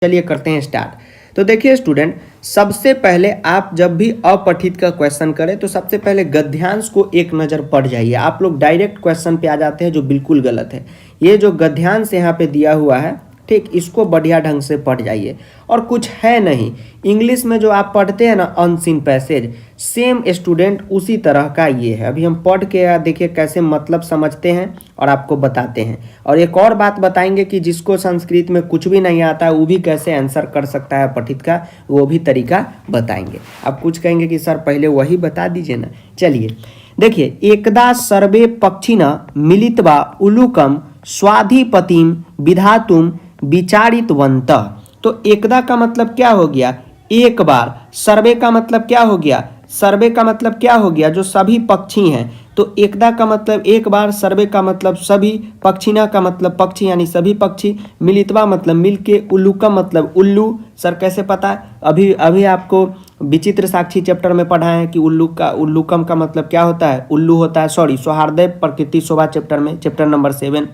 चलिए करते हैं स्टार्ट। तो देखिए स्टूडेंट, सबसे पहले आप जब भी अपठित का क्वेश्चन करें तो सबसे पहले गद्यांश को एक नज़र पढ़ जाइए। आप लोग डायरेक्ट क्वेश्चन पे आ जाते हैं जो बिल्कुल गलत है। ये जो गद्यांश यहाँ पे दिया हुआ है, ठीक, इसको बढ़िया ढंग से पढ़ जाइए। और कुछ है नहीं, इंग्लिश में जो आप पढ़ते हैं ना अनसीन पैसेज, सेम स्टूडेंट उसी तरह का ये है। अभी हम पढ़ के देखिए कैसे मतलब समझते हैं और आपको बताते हैं। और एक और बात बताएंगे कि जिसको संस्कृत में कुछ भी नहीं आता वो भी कैसे आंसर कर सकता है पठित का, वो भी तरीका बताएंगे। आप कुछ कहेंगे कि सर पहले वही बता दीजिए ना। चलिए देखिए, एकदा सर्वे पक्षिणः मिलित्वा उलूकम स्वाधिपतिम विधातुम विचारितवन्तः। तो एकदा का मतलब क्या हो गया? एक बार। सर्वे का मतलब क्या हो गया? सर्वे का मतलब क्या हो गया? जो सभी पक्षी हैं। तो एकदा का मतलब एक बार, सर्वे का मतलब सभी, पक्षिणा का मतलब पक्षी यानी सभी पक्षी, मिलित्वा मतलब मिलके, उल्लूकम मतलब उल्लू। सर कैसे पता है? अभी अभी आपको विचित्र साक्षी चैप्टर में पढ़ा है कि उल्लूकम का मतलब क्या होता है? उल्लू होता है। सॉरी, सौहार्दय प्रकृति शोभा चैप्टर में, चैप्टर नंबर 7।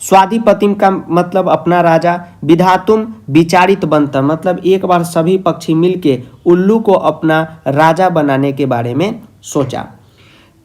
स्वाधिपतिम का मतलब अपना राजा, विधातुम विचारित बनता मतलब एक बार सभी पक्षी मिलके उल्लू को अपना राजा बनाने के बारे में सोचा।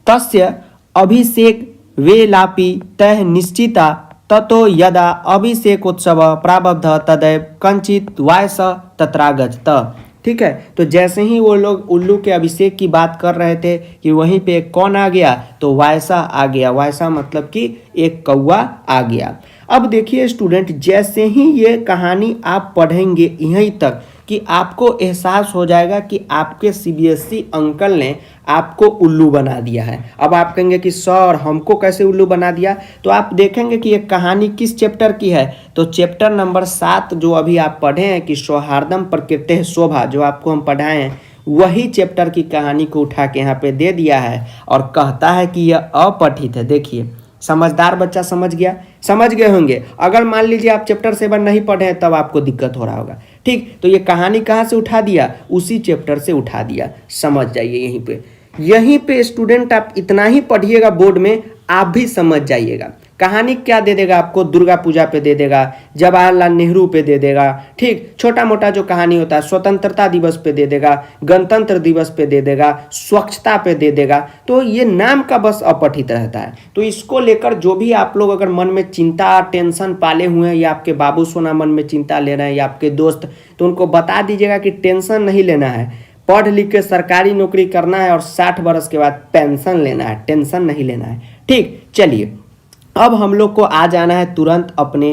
तस्य अभिषेक वेलापि तह निश्चिता ततो यदा अभिषेकोत्सव प्रारब्ध तदैव कंचित वायस तत्रागत। ठीक है, तो जैसे ही वो लोग उल्लू के अभिषेक की बात कर रहे थे कि वहीं पे कौन आ गया? तो वायसा आ गया। वायसा मतलब कि एक कौवा आ गया। अब देखिए स्टूडेंट, जैसे ही ये कहानी आप पढ़ेंगे यहीं तक कि आपको एहसास हो जाएगा कि आपके सीबीएसई अंकल ने आपको उल्लू बना दिया है। अब आप कहेंगे कि सर हमको कैसे उल्लू बना दिया? तो आप देखेंगे कि ये कहानी किस चैप्टर की है। तो चैप्टर नंबर 7 जो अभी आप पढ़े हैं कि सौहार्दम प्रकृति शोभा, जो आपको हम पढ़ाए हैं, वही चैप्टर की कहानी को उठा के यहाँ पे दे दिया है और कहता है कि यह अपठित है। देखिए, समझदार बच्चा समझ गया, समझ गए होंगे। अगर मान लीजिए आप चैप्टर 7 नहीं पढ़े हैं तब आपको दिक्कत हो रहा होगा। ठीक, तो ये कहानी कहाँ से उठा दिया? उसी चैप्टर से उठा दिया। समझ जाइए यहीं पे स्टूडेंट आप इतना ही पढ़िएगा, बोर्ड में आप भी समझ जाइएगा। कहानी क्या दे देगा आपको? दुर्गा पूजा पे दे देगा, जवाहरलाल नेहरू पे दे देगा, ठीक, छोटा मोटा जो कहानी होता है, स्वतंत्रता दिवस पे दे देगा, गणतंत्र दिवस पे दे देगा, स्वच्छता पे दे देगा। तो ये नाम का बस अपठित रहता है। तो इसको लेकर जो भी आप लोग अगर मन में चिंता टेंशन पाले हुए हैं, या आपके बाबू सोना मन में चिंता ले रहे हैं, या आपके दोस्त, तो उनको बता दीजिएगा कि टेंशन नहीं लेना है। पढ़ लिख के सरकारी नौकरी करना है और 60 वर्ष के बाद पेंशन लेना है, टेंशन नहीं लेना है। ठीक, चलिए अब हम लोग को आ जाना है तुरंत अपने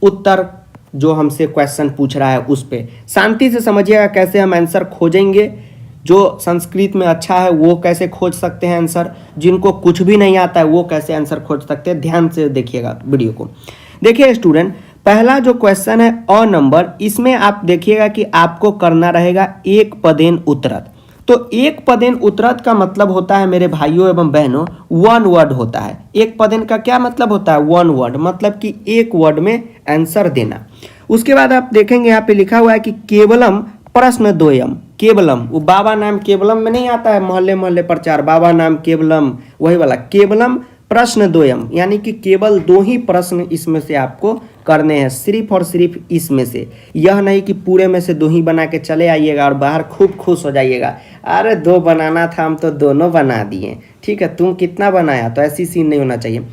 उत्तर, जो हमसे क्वेश्चन पूछ रहा है उस पे। शांति से समझिएगा कैसे हम आंसर खोजेंगे। जो संस्कृत में अच्छा है वो कैसे खोज सकते हैं आंसर, जिनको कुछ भी नहीं आता है वो कैसे आंसर खोज सकते हैं। ध्यान से देखिएगा वीडियो को। देखिए स्टूडेंट, पहला जो क्वेश्चन है अ नंबर, इसमें आप देखिएगा कि आपको करना रहेगा एक पदेन उत्तरत। तो एक पदेन उत्तरत का मतलब होता है मेरे भाइयों एवं बहनों, वन वर्ड होता है। एक पदेन का क्या मतलब होता है? वन वर्ड, मतलब कि एक वर्ड में आंसर देना। उसके बाद आप देखेंगे यहाँ पे लिखा हुआ है कि केवलम प्रश्न द्वयम। केवलम, वो बाबा नाम केवलम में नहीं आता है मोहल्ले मोहल्ले प्रचार, बाबा नाम केवलम, वही वाला केवलम प्रश्न द्वयम, यानी कि केवल 2 ही प्रश्न इसमें से आपको करने हैं, सिर्फ और सिर्फ इसमें से। यह नहीं कि पूरे में से 2 ही बना के चले आइएगा और बाहर खूब खुश हो जाइएगा, अरे 2 बनाना था हम तो दोनों बना दिए, ठीक है, तुम कितना बनाया? तो ऐसी सीन नहीं होना चाहिए।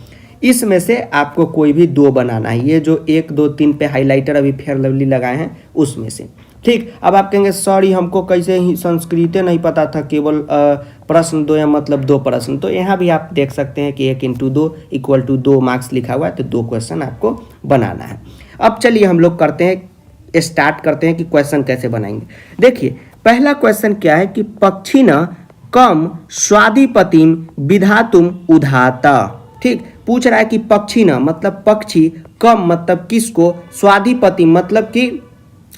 इसमें से आपको कोई भी 2 बनाना है। ये जो 1 2 3 पे हाईलाइटर अभी फेयर लवली लगाए हैं उसमें से। ठीक, अब आप कहेंगे सॉरी हमको कैसे ही संस्कृत नहीं पता था, केवल प्रश्न 2 या मतलब 2 प्रश्न। तो यहाँ भी आप देख सकते हैं कि 1 × 2 = 2 मार्क्स लिखा हुआ है, तो 2 क्वेश्चन आपको बनाना है। अब चलिए हम लोग करते हैं, स्टार्ट करते हैं कि क्वेश्चन कैसे बनाएंगे। देखिए पहला क्वेश्चन क्या है कि पक्षिणः कम स्वाधिपतिम विधातुम उधाता। ठीक, पूछ रहा है कि पक्षिणः मतलब पक्षी, कम मतलब किसको, स्वाधिपति मतलब कि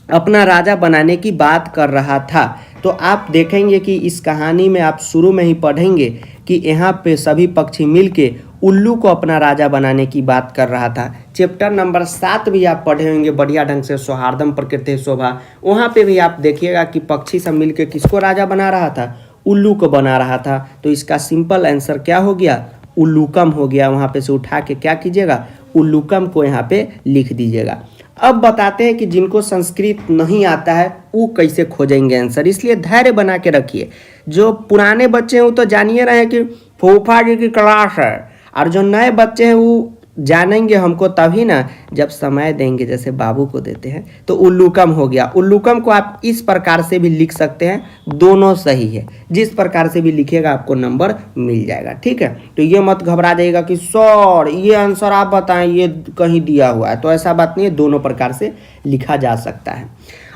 अपना राजा बनाने की बात कर रहा था। तो आप देखेंगे कि इस कहानी में आप शुरू में ही पढ़ेंगे कि यहाँ पे सभी पक्षी मिलके उल्लू को अपना राजा बनाने की बात कर रहा था। चैप्टर नंबर 7 भी आप पढ़े होंगे बढ़िया ढंग से, सौहार्दम प्रकृति शोभा, वहाँ पे भी आप देखिएगा कि पक्षी सब मिलके किसको राजा बना रहा था? उल्लू को बना रहा था। तो इसका सिंपल आंसर क्या हो गया? उल्लूकम हो गया। वहाँ पे से उठा के क्या कीजिएगा? उल्लूकम को यहाँ पे लिख दीजिएगा। अब बताते हैं कि जिनको संस्कृत नहीं आता है वो कैसे खोजेंगे आंसर, इसलिए धैर्य बना के रखिए। जो पुराने बच्चे हैं वो तो जानिए रहे हैं कि फूफा जी की क्लास है, और जो नए बच्चे हैं वो जानेंगे हमको तभी ना जब समय देंगे, जैसे बाबू को देते हैं। तो उल्लूकम हो गया। उल्लूकम को आप इस प्रकार से भी लिख सकते हैं, दोनों सही है, जिस प्रकार से भी लिखिएगा आपको नंबर मिल जाएगा। ठीक है, तो ये मत घबरा जाइएगा कि सर ये आंसर आप बताएं ये कहीं दिया हुआ है, तो ऐसा बात नहीं है, दोनों प्रकार से लिखा जा सकता है।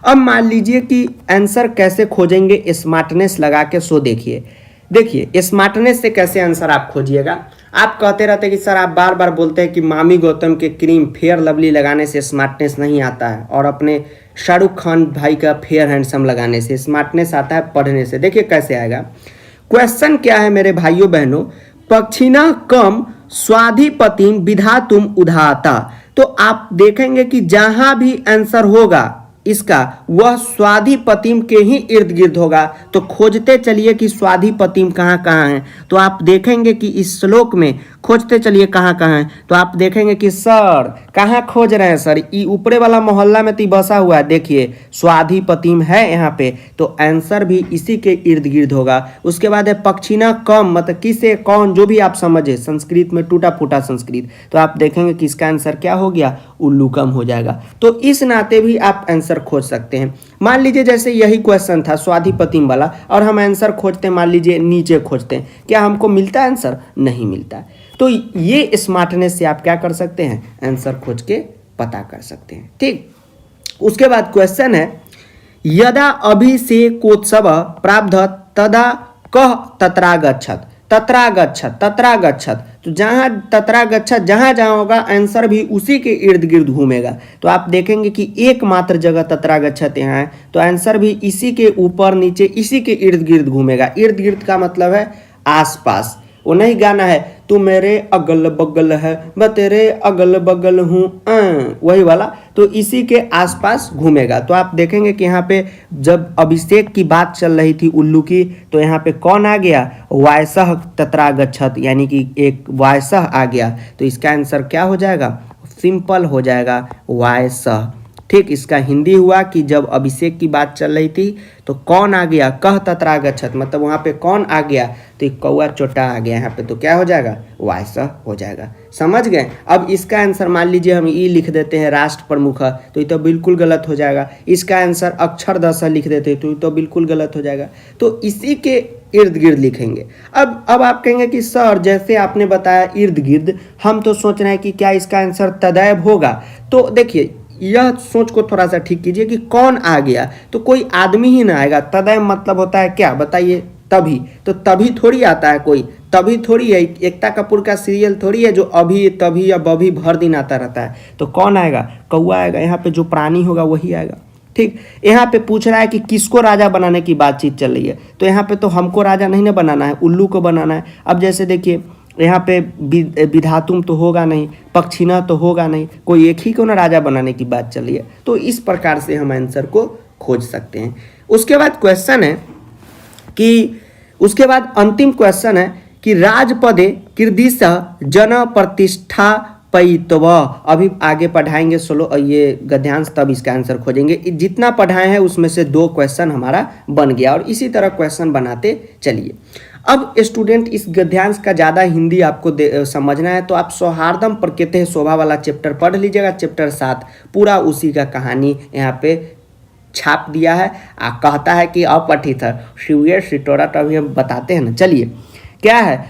अब मान लीजिए कि आंसर कैसे खोजेंगे, स्मार्टनेस लगा के सो देखिए स्मार्टनेस से कैसे आंसर आप खोजिएगा। आप कहते रहते हैं कि सर आप बार बार बोलते हैं कि मामी गौतम के क्रीम फेयर लवली लगाने से स्मार्टनेस नहीं आता है, और अपने शाहरुख खान भाई का फेयर हैंडसम लगाने से स्मार्टनेस आता है पढ़ने से। देखिए कैसे आएगा। क्वेश्चन क्या है मेरे भाइयों बहनों, पक्षिणः कम स्वाधिपतिम विधातुम उधाता। तो आप देखेंगे कि जहां भी आंसर होगा इसका वह स्वाधिपतिम के ही इर्द गिर्द होगा। तो खोजते चलिए कि स्वाधिपतिम कहाँ कहाँ है। तो आप देखेंगे कि इस श्लोक में खोजते चलिए कहाँ कहाँ है। तो आप देखेंगे कि सर कहाँ खोज रहे हैं सर, ये ऊपरे वाला मोहल्ला में तो बसा हुआ है, देखिए स्वाधिपतिम है यहाँ पे, तो आंसर भी इसी के इर्द गिर्द होगा। उसके बाद है पक्षिणः कम, मतलब किसे कौन जो भी आप समझे, संस्कृत में टूटा फूटा संस्कृत, तो आप देखेंगे कि इसका आंसर क्या हो गया, उल्लूकम हो जाएगा। तो इस नाते भी आप आंसर खोज सकते हैं। मान लीजिए जैसे यही क्वेश्चन था स्वाधिपतिम वाला, और हम आंसर खोजते हैं, मान लीजिए नीचे खोजते हैं, क्या हमको मिलता है आंसर? नहीं मिलता है। तो ये स्मार्टनेस से आप क्या कर सकते हैं, आंसर खोज के पता कर सकते हैं। ठीक, उसके बाद क्वेश्चन है यदा अभिषेकोत्सव प्रारब्ध तदा कह तत्रागच्छत। तत्रागच्छत, तो जहाँ तत्रागच्छत जहाँ जहाँ होगा आंसर भी उसी के इर्द गिर्द घूमेगा। तो आप देखेंगे कि एकमात्र जगह तत्रागच्छत यहाँ है, तो आंसर भी इसी के ऊपर नीचे इसी के इर्द गिर्द घूमेगा। इर्द गिर्द का मतलब है आसपास। वो नहीं गाना है तू मेरे अगल बगल है मैं तेरे अगल बगल हूँ, वही वाला, तो इसी के आसपास घूमेगा। तो आप देखेंगे कि यहाँ पे जब अभिषेक की बात चल रही थी उल्लू की, तो यहाँ पे कौन आ गया, वायसः तत्रागच्छत, यानी कि एक वायसः आ गया। तो इसका आंसर क्या हो जाएगा, सिंपल हो जाएगा वायसः। ठीक, इसका हिंदी हुआ कि जब अभिषेक की बात चल रही थी तो कौन आ गया, कह तत्रागच्छत, मतलब वहाँ पे कौन आ गया, तो एक कौआ चोटा आ गया यहाँ पे, तो क्या हो जाएगा, वायसः हो जाएगा। समझ गए। अब इसका आंसर मान लीजिए हम ई लिख देते हैं राष्ट्र प्रमुख, तो ये तो बिल्कुल गलत हो जाएगा। इसका आंसर अक्षरदश लिख देते हैं, तो ये तो बिल्कुल गलत हो जाएगा। तो इसी के इर्द गिर्द लिखेंगे। अब आप कहेंगे कि सर जैसे आपने बताया इर्द गिर्द, हम तो सोच रहे हैं कि क्या इसका आंसर तदैव होगा। तो देखिए यह सोच को थोड़ा सा ठीक कीजिए कि कौन आ गया, तो कोई आदमी ही ना आएगा। तदैव मतलब होता है क्या बताइए, तभी, तो तभी थोड़ी आता है कोई, तभी थोड़ी है, एकता कपूर का सीरियल थोड़ी है जो अभी तभी या बभी भर दिन आता रहता है। तो कौन आएगा, कौआ आएगा। यहाँ पे जो प्राणी होगा वही आएगा। ठीक, यहाँ पे पूछ रहा है कि किसको राजा बनाने की बातचीत चल रही है, तो यहाँ पे तो हमको राजा नहीं ना बनाना है, उल्लू को बनाना है। अब जैसे देखिए यहाँ पे विधातुम तो होगा नहीं, पक्षिणः तो होगा नहीं, कोई एक ही को ना राजा बनाने की बात चल रही है। तो इस प्रकार से हम आंसर को खोज सकते हैं। उसके बाद क्वेश्चन है कि उसके बाद अंतिम क्वेश्चन है कि राजपदे कीर्दिशः जन प्रतिष्ठा पैतव। अभी आगे पढ़ाएंगे ये गद्यांश, तब इसका आंसर खोजेंगे। जितना पढ़ाए हैं उसमें से 2 क्वेश्चन हमारा बन गया, और इसी तरह क्वेश्चन बनाते चलिए। अब स्टूडेंट इस गद्यांश का ज़्यादा हिंदी आपको समझना है तो आप सौहार्दम प्रकृतेः शोभा वाला चैप्टर पढ़ लीजिएगा, चैप्टर 7 पूरा उसी का कहानी यहाँ पे छाप दिया है। कहता है कि अपठित है शिविर सिटोरा, तो अभी हम बताते हैं ना। चलिए क्या है,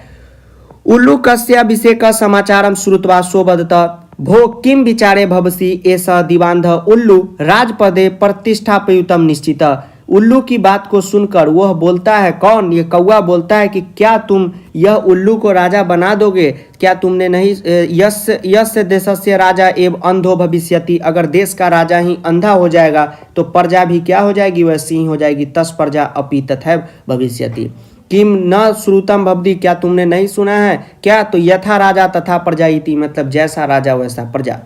उल्लू कस्याभिषेक समाचारम श्रुत्वा सोबदत भो किम विचारे भवसी एषः दिवांध उल्लू राजपदे प्रतिष्ठापयुतम निश्चित। उल्लू की बात को सुनकर वह बोलता है, कौन, ये कौआ बोलता है कि क्या तुम यह उल्लू को राजा बना दोगे, क्या तुमने नहीं, यस्य देशस्य राजा एवं अंधो भविष्यति, अगर देश का राजा ही अंधा हो जाएगा तो प्रजा भी क्या हो जाएगी, वह सिंह हो जाएगी। तस् प्रजा अपि तथैव भविष्यति। किम न श्रुतम भवति, क्या तुमने नहीं सुना है क्या, तो यथा राजा तथा प्रजा इति, मतलब जैसा राजा वैसा प्रजा।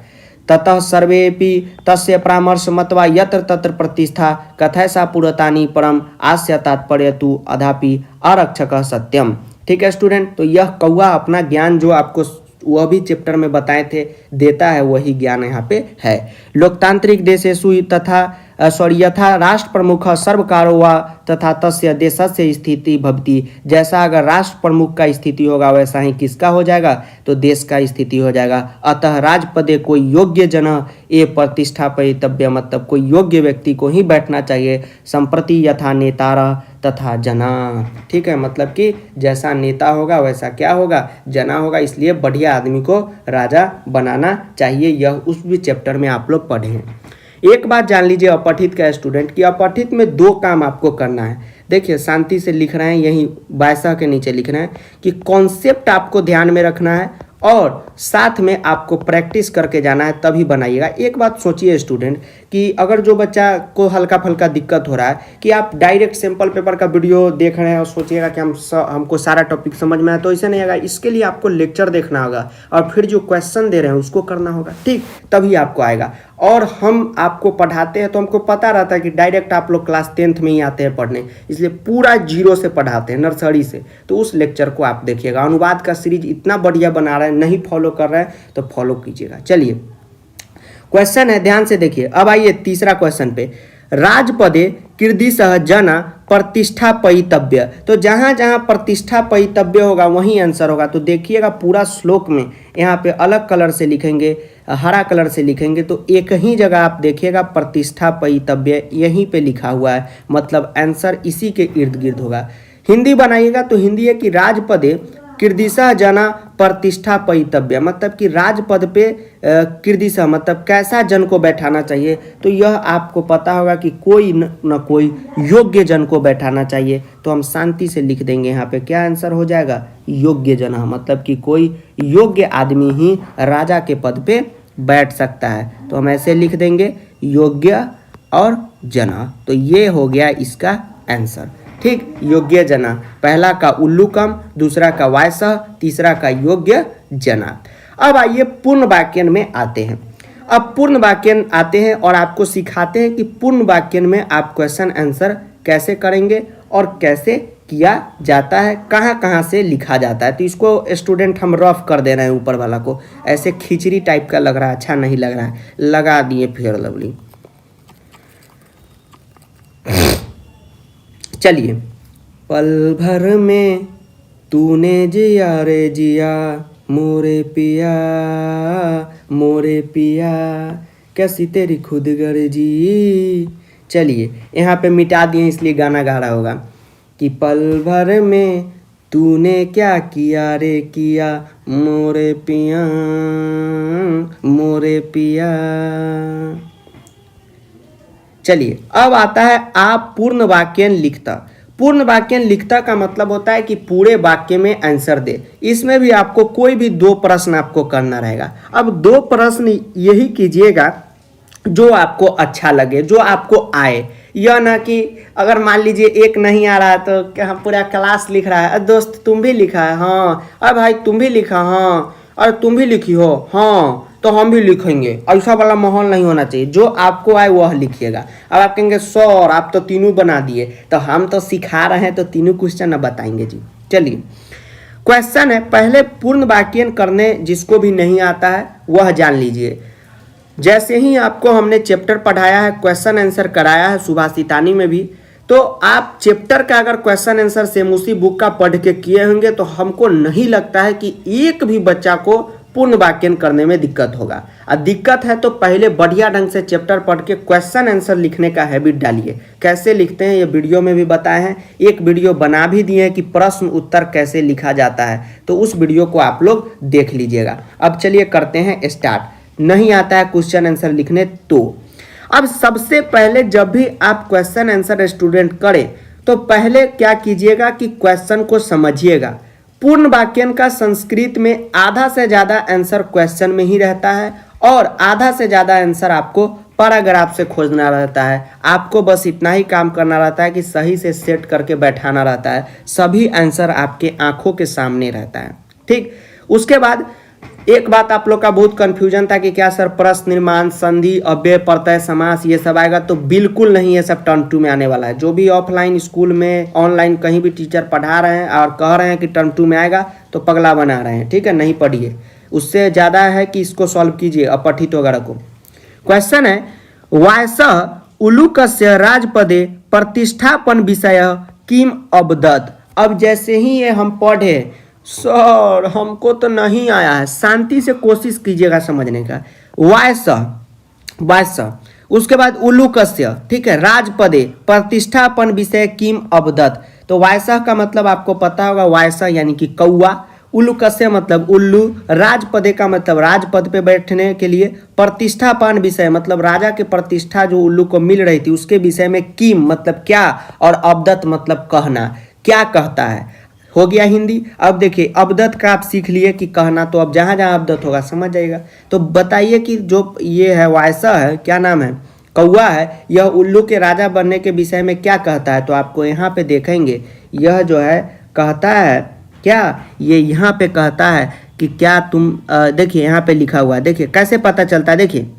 ततः सर्वेपि तस्य परामर्श मत्वा यत्र तत्र प्रतिष्ठा कथैसा पुरतानि परम आस्य तात्पर्य तु अधापि आरक्षक सत्यम। ठीक है स्टूडेंट, तो यह कौआ अपना ज्ञान जो आपको वह भी चैप्टर में बताए थे, देता है वही ज्ञान यहाँ पे है। लोकतांत्रिक देशेषु तथा यथा राष्ट्र प्रमुख सर्वकारो वा तथा तस्य देशस्य स्थिति भवति, जैसा अगर राष्ट्र प्रमुख का स्थिति होगा वैसा ही किसका हो जाएगा, तो देश का स्थिति हो जाएगा। अतः राजपदे कोई योग्य जन ये प्रतिष्ठापितव्य, मतलब कोई योग्य व्यक्ति को ही बैठना चाहिए। संप्रति यथा नेतारा तथा जना, ठीक है, मतलब कि जैसा नेता होगा वैसा क्या होगा, जना होगा, इसलिए बढ़िया आदमी को राजा बनाना चाहिए। यह उस भी चैप्टर में आप लोग पढ़े हैं। एक बात जान लीजिए अपठित का स्टूडेंट कि अपठित में दो काम आपको करना है। देखिए शांति से लिख रहे हैं, यही 22 के नीचे लिख रहे हैं कि कॉन्सेप्ट आपको ध्यान में रखना है और साथ में आपको प्रैक्टिस करके जाना है, तभी बनाइएगा। एक बात सोचिए स्टूडेंट कि अगर जो बच्चा को हल्का फुल्का दिक्कत हो रहा है कि आप डायरेक्ट सैंपल पेपर का वीडियो देख रहे हैं और सोचिएगा कि हमको सारा टॉपिक समझ में आया, तो ऐसा नहीं आएगा। इसके लिए आपको लेक्चर देखना होगा और फिर जो क्वेश्चन दे रहे हैं उसको करना होगा, ठीक, तभी आपको आएगा। और हम आपको पढ़ाते हैं तो हमको पता रहता है कि डायरेक्ट आप लोग क्लास 10th में ही आते हैं पढ़ने, इसलिए पूरा जीरो से पढ़ाते हैं, नर्सरी से। तो उस लेक्चर को आप देखिएगा। अनुवाद का सीरीज इतना बढ़िया बना रहे हैं, नहीं फॉलो कर रहे हैं तो फॉलो कीजिएगा। चलिए क्वेश्चन है, ध्यान से देखिए। अब आइए तीसरा क्वेश्चन पे। राजपदे कीर्तिशः जना प्रतिष्ठापयितव्य, तो जहाँ जहाँ प्रतिष्ठापयितव्य होगा वहीं आंसर होगा। तो देखिएगा पूरा श्लोक में यहाँ पे अलग कलर से लिखेंगे, हरा कलर से लिखेंगे, तो एक ही जगह आप देखिएगा प्रतिष्ठापयितव्य यहीं पे लिखा हुआ है, मतलब आंसर इसी के इर्द गिर्द होगा। हिंदी बनाइएगा तो हिंदी है कि राजपदे कीर्तिशः जना प्रतिष्ठापयितव्य, मतलब कि राजपद पे कीर्तिशः मतलब कैसा जन को बैठाना चाहिए। तो यह आपको पता होगा कि कोई न कोई योग्य जन को बैठाना चाहिए। तो हम शांति से लिख देंगे यहाँ पे, क्या आंसर हो जाएगा, योग्य जना, मतलब कि कोई योग्य आदमी ही राजा के पद पे बैठ सकता है। तो हम ऐसे लिख देंगे योग्य और जना, तो ये हो गया इसका आंसर, ठीक। योग्य जना, पहला का उल्लूकम, दूसरा का वायसः, तीसरा का योग्य जना। अब आइए पूर्ण वाक्यन में आते हैं। अब पूर्ण वाक्यन आते हैं और आपको सिखाते हैं कि पूर्ण वाक्यन में आप क्वेश्चन आंसर कैसे करेंगे और कैसे किया जाता है, कहाँ कहाँ से लिखा जाता है। तो इसको स्टूडेंट हम रफ कर दे रहे हैं, ऊपर वाला को ऐसे खिचड़ी टाइप का लग रहा है, अच्छा नहीं लग रहा है, लगा दिए फेयर लवली। चलिए, पल भर में तूने जिया रे जिया मोरे पिया मोरे पिया, कैसी तेरी खुद गर्जी। चलिए यहाँ पे मिटा दिए इसलिए गाना गा रहा होगा कि पल भर में तूने क्या किया रे किया मोरे पिया मोरे पिया। चलिए अब आता है आप पूर्ण वाक्यन लिखता। पूर्ण वाक्यन लिखता का मतलब होता है कि पूरे वाक्य में आंसर दे। इसमें भी आपको कोई भी दो प्रश्न आपको करना रहेगा। अब दो प्रश्न यही कीजिएगा जो आपको अच्छा लगे, जो आपको आए। यह ना कि अगर मान लीजिए एक नहीं आ रहा है तो क्या हम पूरा क्लास लिख रहा है, दोस्त तुम भी लिखा है, हाँ, अरे भाई तुम भी लिखा, हाँ, अरे तुम भी लिखी हो, हाँ, तो हम भी लिखेंगे। ऐसा वाला माहौल नहीं होना चाहिए। जो आपको आए वह लिखिएगा। अब आप कहेंगे सर आप तो तीनों बना दिए, तो हम तो सिखा रहे हैं तो तीनों क्वेश्चन अब बताएंगे जी। चलिए क्वेश्चन है, पहले पूर्ण वाक्यन करने जिसको भी नहीं आता है वह जान लीजिए। जैसे ही आपको हमने चैप्टर पढ़ाया है, क्वेश्चन आंसर कराया है सुभाषितानी में भी, तो आप चैप्टर का अगर क्वेश्चन आंसर सेम उसी बुक का पढ़ के किए होंगे तो हमको नहीं लगता है कि एक भी बच्चा को पूर्ण वाक्यन करने में दिक्कत होगा। और दिक्कत है तो पहले बढ़िया ढंग से चैप्टर पढ़ के क्वेश्चन आंसर लिखने का हैबिट डालिए। कैसे लिखते हैं ये वीडियो में भी बताए हैं, एक वीडियो बना भी दिए हैं कि प्रश्न उत्तर कैसे लिखा जाता है, तो उस वीडियो को आप लोग देख लीजिएगा। अब चलिए करते हैं स्टार्ट। नहीं आता है क्वेश्चन आंसर लिखने तो अब सबसे पहले जब भी आप क्वेश्चन आंसर स्टूडेंट करें तो पहले क्या कीजिएगा कि क्वेश्चन को समझिएगा। पूर्ण वाक्यन का संस्कृत में आधा से ज़्यादा आंसर क्वेश्चन में ही रहता है और आधा से ज़्यादा आंसर आपको पैराग्राफ से खोजना रहता है। आपको बस इतना ही काम करना रहता है कि सही से सेट करके बैठाना रहता है, सभी आंसर आपके आंखों के सामने रहता है, ठीक। उसके बाद एक बात आप लोग का बहुत कंफ्यूजन था कि क्या सर प्रश्न निर्माण संधि अव्यय प्रत्यय समास ये सब आएगा, तो बिल्कुल नहीं, ये सब टर्म 2 में आने वाला है। जो भी ऑफलाइन स्कूल में ऑनलाइन कहीं भी टीचर पढ़ा रहे हैं और कह रहे हैं कि टर्म 2 में आएगा तो पगला बना रहे हैं, ठीक है, नहीं पढ़िए। उससे ज़्यादा है कि इसको सॉल्व कीजिए अपठित वगैरह को। क्वेश्चन है वायसः उलूकस्य राजपदे प्रतिष्ठापन विषय किम अवदत्। अब जैसे ही ये हम पढ़े सर हमको तो नहीं आया है, शांति से कोशिश कीजिएगा समझने का। वायसः उसके बाद उलूकस्य, ठीक है, राजपदे प्रतिष्ठापन विषय किम अवदत्। तो वायसः का मतलब आपको पता होगा, वायसः यानी कि कौआ, उलूकस्य मतलब उल्लू, राजपदे का मतलब राजपद पे बैठने के लिए, प्रतिष्ठापन विषय मतलब राजा के प्रतिष्ठा जो उल्लू को मिल रही थी उसके विषय में, किम मतलब क्या, और अवदत् मतलब कहना, क्या कहता है। हो गया हिंदी। अब देखिए अवदत् का आप सीख लिए कि कहना, तो अब जहाँ जहाँ अवदत् होगा समझ जाइएगा। तो बताइए कि जो ये है वायसः है, क्या नाम है, कौआ है, यह उल्लू के राजा बनने के विषय में क्या कहता है। तो आपको यहाँ पे देखेंगे यह जो है कहता है क्या, ये यहाँ पे कहता है कि क्या तुम देखिए यहाँ पे लिखा हुआ है, देखिए कैसे पता चलता है। देखिए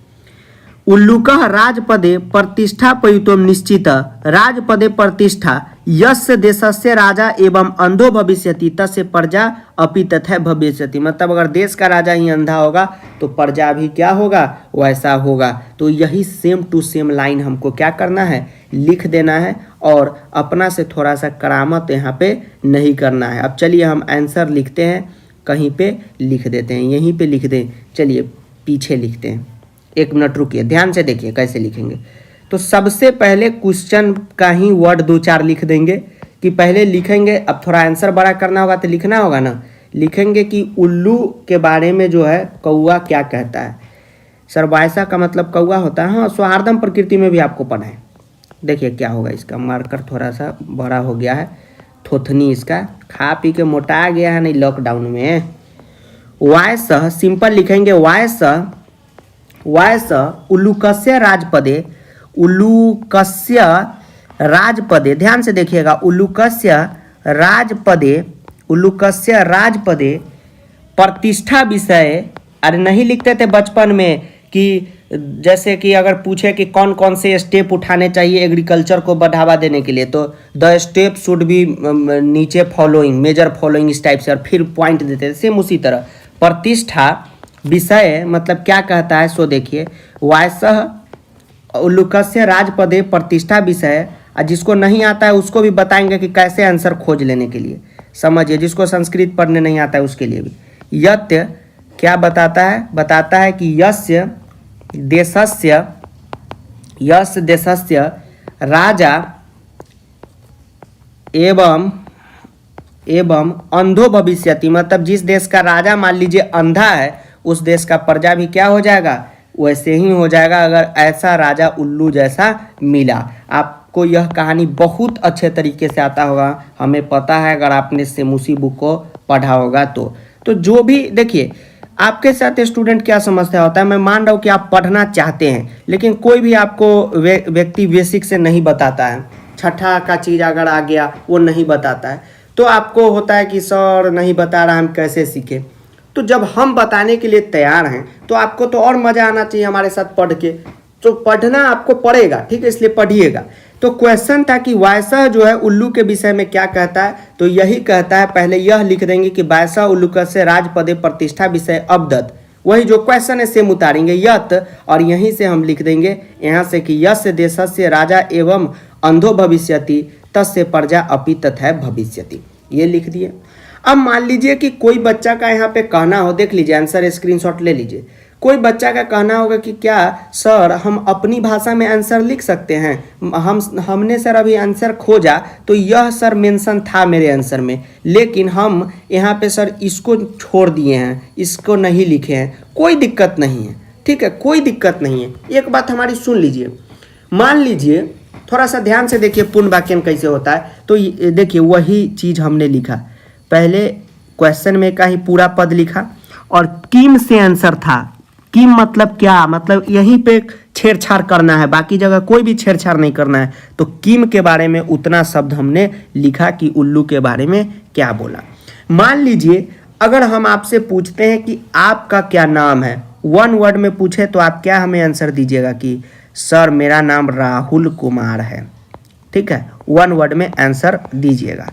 उल्लूकः राजपदे प्रतिष्ठापयितुं निश्चित राजपदे प्रतिष्ठा यस्य देशस्य राजा एवं अंधो भविष्यति तस्य प्रजा अपि तथा भविष्यति। मतलब अगर देश का राजा ही अंधा होगा तो प्रजा भी क्या होगा, वैसा होगा। तो यही सेम टू सेम लाइन हमको क्या करना है, लिख देना है, और अपना से थोड़ा सा करामत यहाँ पे नहीं करना है। अब चलिए हम आंसर लिखते हैं, कहीं पे लिख देते हैं, यहीं पे लिख दें, चलिए पीछे लिखते हैं। एक मिनट रुकिए, ध्यान से देखिए कैसे लिखेंगे। तो सबसे पहले क्वेश्चन का ही वर्ड 2-4 लिख देंगे कि पहले लिखेंगे। अब थोड़ा आंसर बड़ा करना होगा तो लिखना होगा ना, लिखेंगे कि उल्लू के बारे में जो है कौआ क्या कहता है। सर वायसः का मतलब कौआ होता है, हाँ सौहार्दम प्रकृति में भी आपको पढ़ा है। देखिए क्या होगा, इसका मार्कर थोड़ा सा बड़ा हो गया है, थोथनी इसका खा पी के मोटा गया है नहीं लॉकडाउन में। वायसः सिंपल लिखेंगे, वायसः उल्लूकस्य राजपदे, उल्लूकस्य राजपदे, ध्यान से देखिएगा, उल्लूकस्य राजपदे प्रतिष्ठा विषय। अरे नहीं लिखते थे बचपन में कि जैसे कि अगर पूछे कि कौन कौन से स्टेप उठाने चाहिए एग्रीकल्चर को बढ़ावा देने के लिए, तो द स्टेप शुड बी नीचे फॉलोइंग, मेजर फॉलोइंग, इस टाइप से, और फिर पॉइंट देते थे। सेम उसी तरह प्रतिष्ठा विषय मतलब क्या कहता है। सो देखिए वायसः उल्लूकस्य राजपदे प्रतिष्ठा विषय, जिसको नहीं आता है उसको भी बताएंगे कि कैसे आंसर खोज लेने के लिए, समझिए। जिसको संस्कृत पढ़ने नहीं आता है उसके लिए भी। यत्य क्या बताता है, बताता है कि यस्य देशस्य राजा एवं अंधो भविष्यति, मतलब जिस देश का राजा मान लीजिए अंधा है, उस देश का प्रजा भी क्या हो जाएगा, वैसे ही हो जाएगा अगर ऐसा राजा उल्लू जैसा मिला। आपको यह कहानी बहुत अच्छे तरीके से आता होगा, हमें पता है, अगर आपने सेमुसी बुक को पढ़ा होगा तो जो भी देखिए आपके साथ स्टूडेंट क्या समस्या होता है, मैं मान रहा हूँ कि आप पढ़ना चाहते हैं लेकिन कोई भी आपको व्यक्ति बेसिक से नहीं बताता है, छठा का चीज़ अगर आ गया वो नहीं बताता है, तो आपको होता है कि सर नहीं बता रहा, हम कैसे सीखें। तो जब हम बताने के लिए तैयार हैं तो आपको तो और मज़ा आना चाहिए हमारे साथ पढ़ के, तो पढ़ना आपको पड़ेगा, ठीक है, इसलिए पढ़िएगा। तो क्वेश्चन था कि वायसः जो है उल्लू के विषय में क्या कहता है, तो यही कहता है, पहले यह लिख देंगे कि वायसः उल्लूकस्य राजपदे प्रतिष्ठा विषय अवदत्, वही जो क्वेश्चन है सेम उतारेंगे यत, और यहीं से हम लिख देंगे यहाँ से कि यस्य देशस्य राजा एवं अंधो भविष्यति तस्य प्रजा अपि तथा भविष्यति, ये लिख दिए। अब मान लीजिए कि कोई बच्चा का यहाँ पे कहना हो, देख लीजिए आंसर स्क्रीनशॉट ले लीजिए। कोई बच्चा का कहना होगा कि क्या सर हम अपनी भाषा में आंसर लिख सकते हैं, हमने सर अभी आंसर खोजा तो यह सर मेंशन था मेरे आंसर में, लेकिन हम यहाँ पे सर इसको छोड़ दिए हैं, इसको नहीं लिखे हैं, कोई दिक्कत नहीं है, ठीक है, कोई दिक्कत नहीं है। एक बात हमारी सुन लीजिए, मान लीजिए थोड़ा सा ध्यान से देखिए पूर्ण वाक्य कैसे होता है। तो देखिए वही चीज़ हमने लिखा, पहले क्वेश्चन में का ही पूरा पद लिखा और किम से आंसर था। किम मतलब क्या, मतलब यहीं पे छेड़छाड़ करना है, बाकी जगह कोई भी छेड़छाड़ नहीं करना है। तो किम के बारे में उतना शब्द हमने लिखा कि उल्लू के बारे में क्या बोला। मान लीजिए अगर हम आपसे पूछते हैं कि आपका क्या नाम है, वन वर्ड में पूछे तो आप क्या हमें आंसर दीजिएगा कि सर मेरा नाम राहुल कुमार है, ठीक है, वन वर्ड में आंसर दीजिएगा।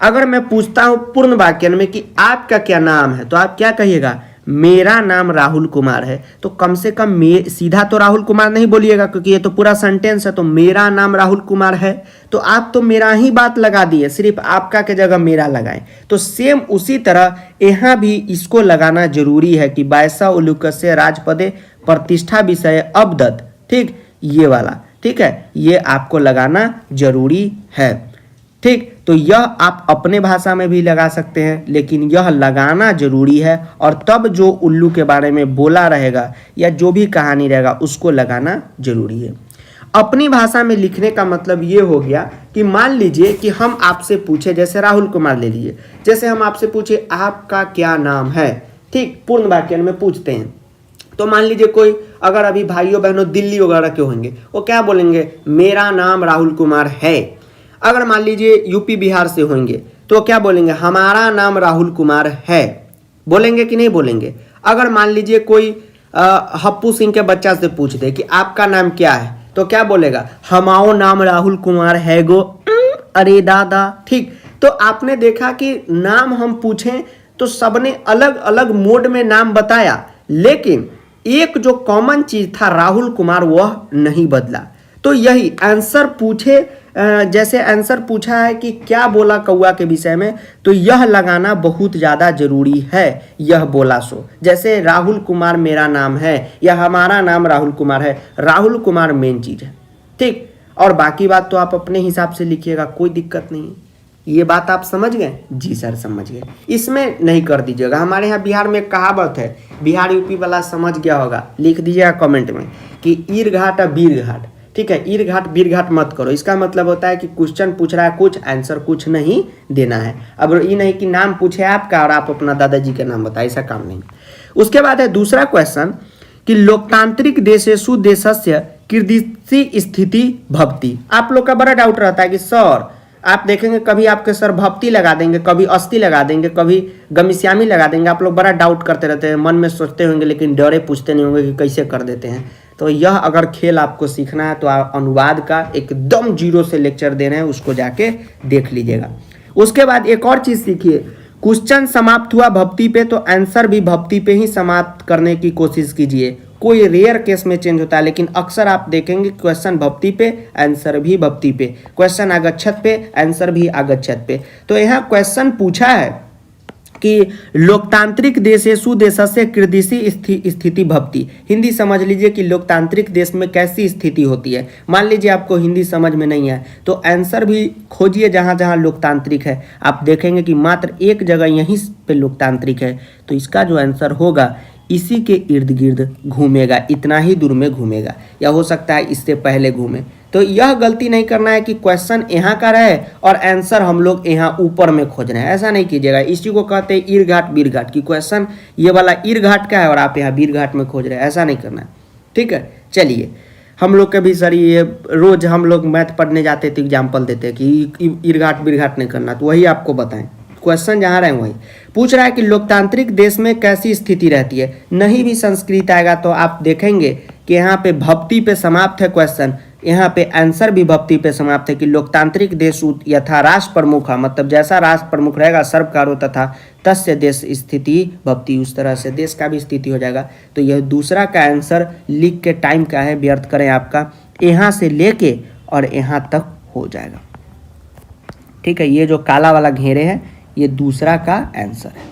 अगर मैं पूछता हूँ पूर्ण वाक्य में कि आपका क्या नाम है, तो आप क्या कहिएगा, मेरा नाम राहुल कुमार है, तो कम से कम सीधा तो राहुल कुमार नहीं बोलिएगा क्योंकि ये तो पूरा सेंटेंस है। तो मेरा नाम राहुल कुमार है, तो आप तो मेरा ही बात लगा दिए, सिर्फ आपका के जगह मेरा लगाएं। तो सेम उसी तरह यहाँ भी इसको लगाना जरूरी है कि बायसा उलूकस्य राजपदे प्रतिष्ठा विषय अवदत्, ठीक, ये वाला, ठीक है, ये आपको लगाना जरूरी है, ठीक। तो यह आप अपने भाषा में भी लगा सकते हैं, लेकिन यह लगाना जरूरी है, और तब जो उल्लू के बारे में बोला रहेगा या जो भी कहानी रहेगा उसको लगाना जरूरी है। अपनी भाषा में लिखने का मतलब ये हो गया कि मान लीजिए कि हम आपसे पूछे, जैसे राहुल कुमार ले लीजिए, जैसे हम आपसे पूछे आपका क्या नाम है, ठीक, पूर्ण वाक्य में पूछते हैं। तो मान लीजिए कोई अगर अभी भाइयों बहनों दिल्ली वगैरह के होंगे, वो क्या बोलेंगे, मेरा नाम राहुल कुमार है। अगर मान लीजिए यूपी बिहार से होंगे तो क्या बोलेंगे, हमारा नाम राहुल कुमार है, बोलेंगे कि नहीं बोलेंगे। अगर मान लीजिए कोई हप्पू सिंह के बच्चा से पूछ दे कि आपका नाम क्या है, तो क्या बोलेगा, हमाओ नाम राहुल कुमार है गो, अरे दादा, ठीक। तो आपने देखा कि नाम हम पूछें तो सबने अलग अलग मोड में नाम बताया, लेकिन एक जो कॉमन चीज था राहुल कुमार, वह नहीं बदला। तो यही आंसर पूछे, जैसे आंसर पूछा है कि क्या बोला कौआ के विषय में, तो यह लगाना बहुत ज़्यादा जरूरी है, यह बोला सो। जैसे राहुल कुमार मेरा नाम है या हमारा नाम राहुल कुमार है, राहुल कुमार मेन चीज़ है, ठीक। और बाकी बात तो आप अपने हिसाब से लिखिएगा, कोई दिक्कत नहीं है। ये बात आप समझ गए? जी सर समझ गए, इसमें नहीं कर दीजिएगा। हमारे यहाँ बिहार में कहावत है, बिहार यूपी वाला समझ गया होगा, लिख दीजिएगा कमेंट में कि ईर घाट और बीर घाट, ठीक है, ईर घाट बीर घाट मत करो। इसका मतलब होता है कि क्वेश्चन पूछ रहा है कुछ, आंसर कुछ नहीं देना है। अब ये नहीं कि नाम पूछे आपका और आप अपना दादाजी का नाम बताए, ऐसा काम नहीं। उसके बाद है दूसरा क्वेश्चन कि लोकतांत्रिक देशेषु देशस्य कीदृशी स्थिति भवति। आप लोग का बड़ा डाउट रहता है कि सर आप देखेंगे कभी आपके सर भक्ति लगा देंगे, कभी अस्थि लगा देंगे, कभी गमिश्यामी लगा देंगे। आप लोग बड़ा डाउट करते रहते हैं, मन में सोचते होंगे लेकिन डरे पूछते नहीं होंगे कि कैसे कर देते हैं। तो यह अगर खेल आपको सीखना है तो आप अनुवाद का एकदम जीरो से लेक्चर दे रहे हैं, उसको जाके देख लीजिएगा। उसके बाद एक और चीज़ सीखिए, क्वेश्चन समाप्त हुआ भक्ति पे तो आंसर भी भक्ति पे ही समाप्त करने की कोशिश कीजिए। कोई रेयर केस में चेंज होता है, लेकिन अक्सर आप देखेंगे क्वेश्चन भक्ति पे आंसर भी भक्ति पे, क्वेश्चन आगच्छत पे आंसर भी आगच्छत पे। तो यहाँ क्वेश्चन पूछा है कि लोकतांत्रिक देशेषु देशस्य कीदृशी स्थिति भवति। हिंदी समझ लीजिए कि लोकतांत्रिक देश में कैसी स्थिति होती है। मान लीजिए आपको हिंदी समझ में नहीं है तो आंसर भी खोजिए जहाँ जहाँ लोकतांत्रिक है। आप देखेंगे कि मात्र एक जगह यहीं पे लोकतांत्रिक है, तो इसका जो आंसर होगा इसी के इर्द गिर्द घूमेगा, इतना ही दूर में घूमेगा, या हो सकता है इससे पहले घूमे। तो यह गलती नहीं करना है कि क्वेश्चन यहाँ का रहे और आंसर हम लोग यहाँ ऊपर में खोज रहे हैं, ऐसा नहीं कीजिएगा। इसी को कहते हैं ईर घाट बीर घाट, की क्वेश्चन ये वाला ईर घाट का है और आप यहाँ बीर घाट में खोज रहे हैं, ऐसा नहीं करना है, ठीक है। चलिए, हम लोग के भी सर ये रोज हम लोग मैथ पढ़ने जाते थे, एग्जाम्पल देते हैं कि ईर घाट बीर घाट नहीं करना, तो वही आपको बताएं। क्वेश्चन जहाँ रहे वही पूछ रहा है कि लोकतांत्रिक देश में कैसी स्थिति रहती है। नहीं भी संस्कृत आएगा तो आप देखेंगे कि यहाँ पे भक्ति पे समाप्त है क्वेश्चन, यहाँ पे आंसर भी भक्ति पे समाप्त है कि लोकतांत्रिक देश यथा राष्ट्र प्रमुख, मतलब जैसा राष्ट्र प्रमुख रहेगा सर्वकारो तथा तस्य देश स्थिति भक्ति, उस तरह से देश का भी स्थिति हो जाएगा। तो यह दूसरा का आंसर लिख के टाइम का है व्यर्थ करें आपका, यहाँ से लेके और यहाँ तक हो जाएगा, ठीक है। ये जो काला वाला घेरे है ये दूसरा का आंसर है,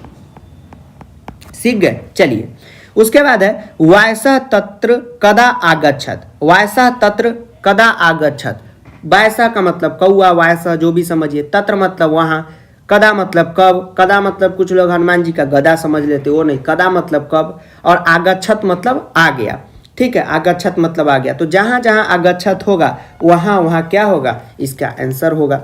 सीख गए। चलिए, उसके बाद है वायसा तत्र कदा आगच्छत। वायसा तत्र कदा आगच्छत, वायसा का मतलब कौआ, वायसा जो भी समझिए, तत्र मतलब वहाँ, कदा मतलब कब, कदा मतलब कुछ लोग हनुमान जी का गदा समझ लेते, वो नहीं, कदा मतलब कब, और आगच्छत मतलब आ गया, ठीक है। आगच्छत मतलब आ गया, तो जहाँ जहाँ आगच्छत होगा वहाँ वहाँ क्या होगा, इसका आंसर होगा,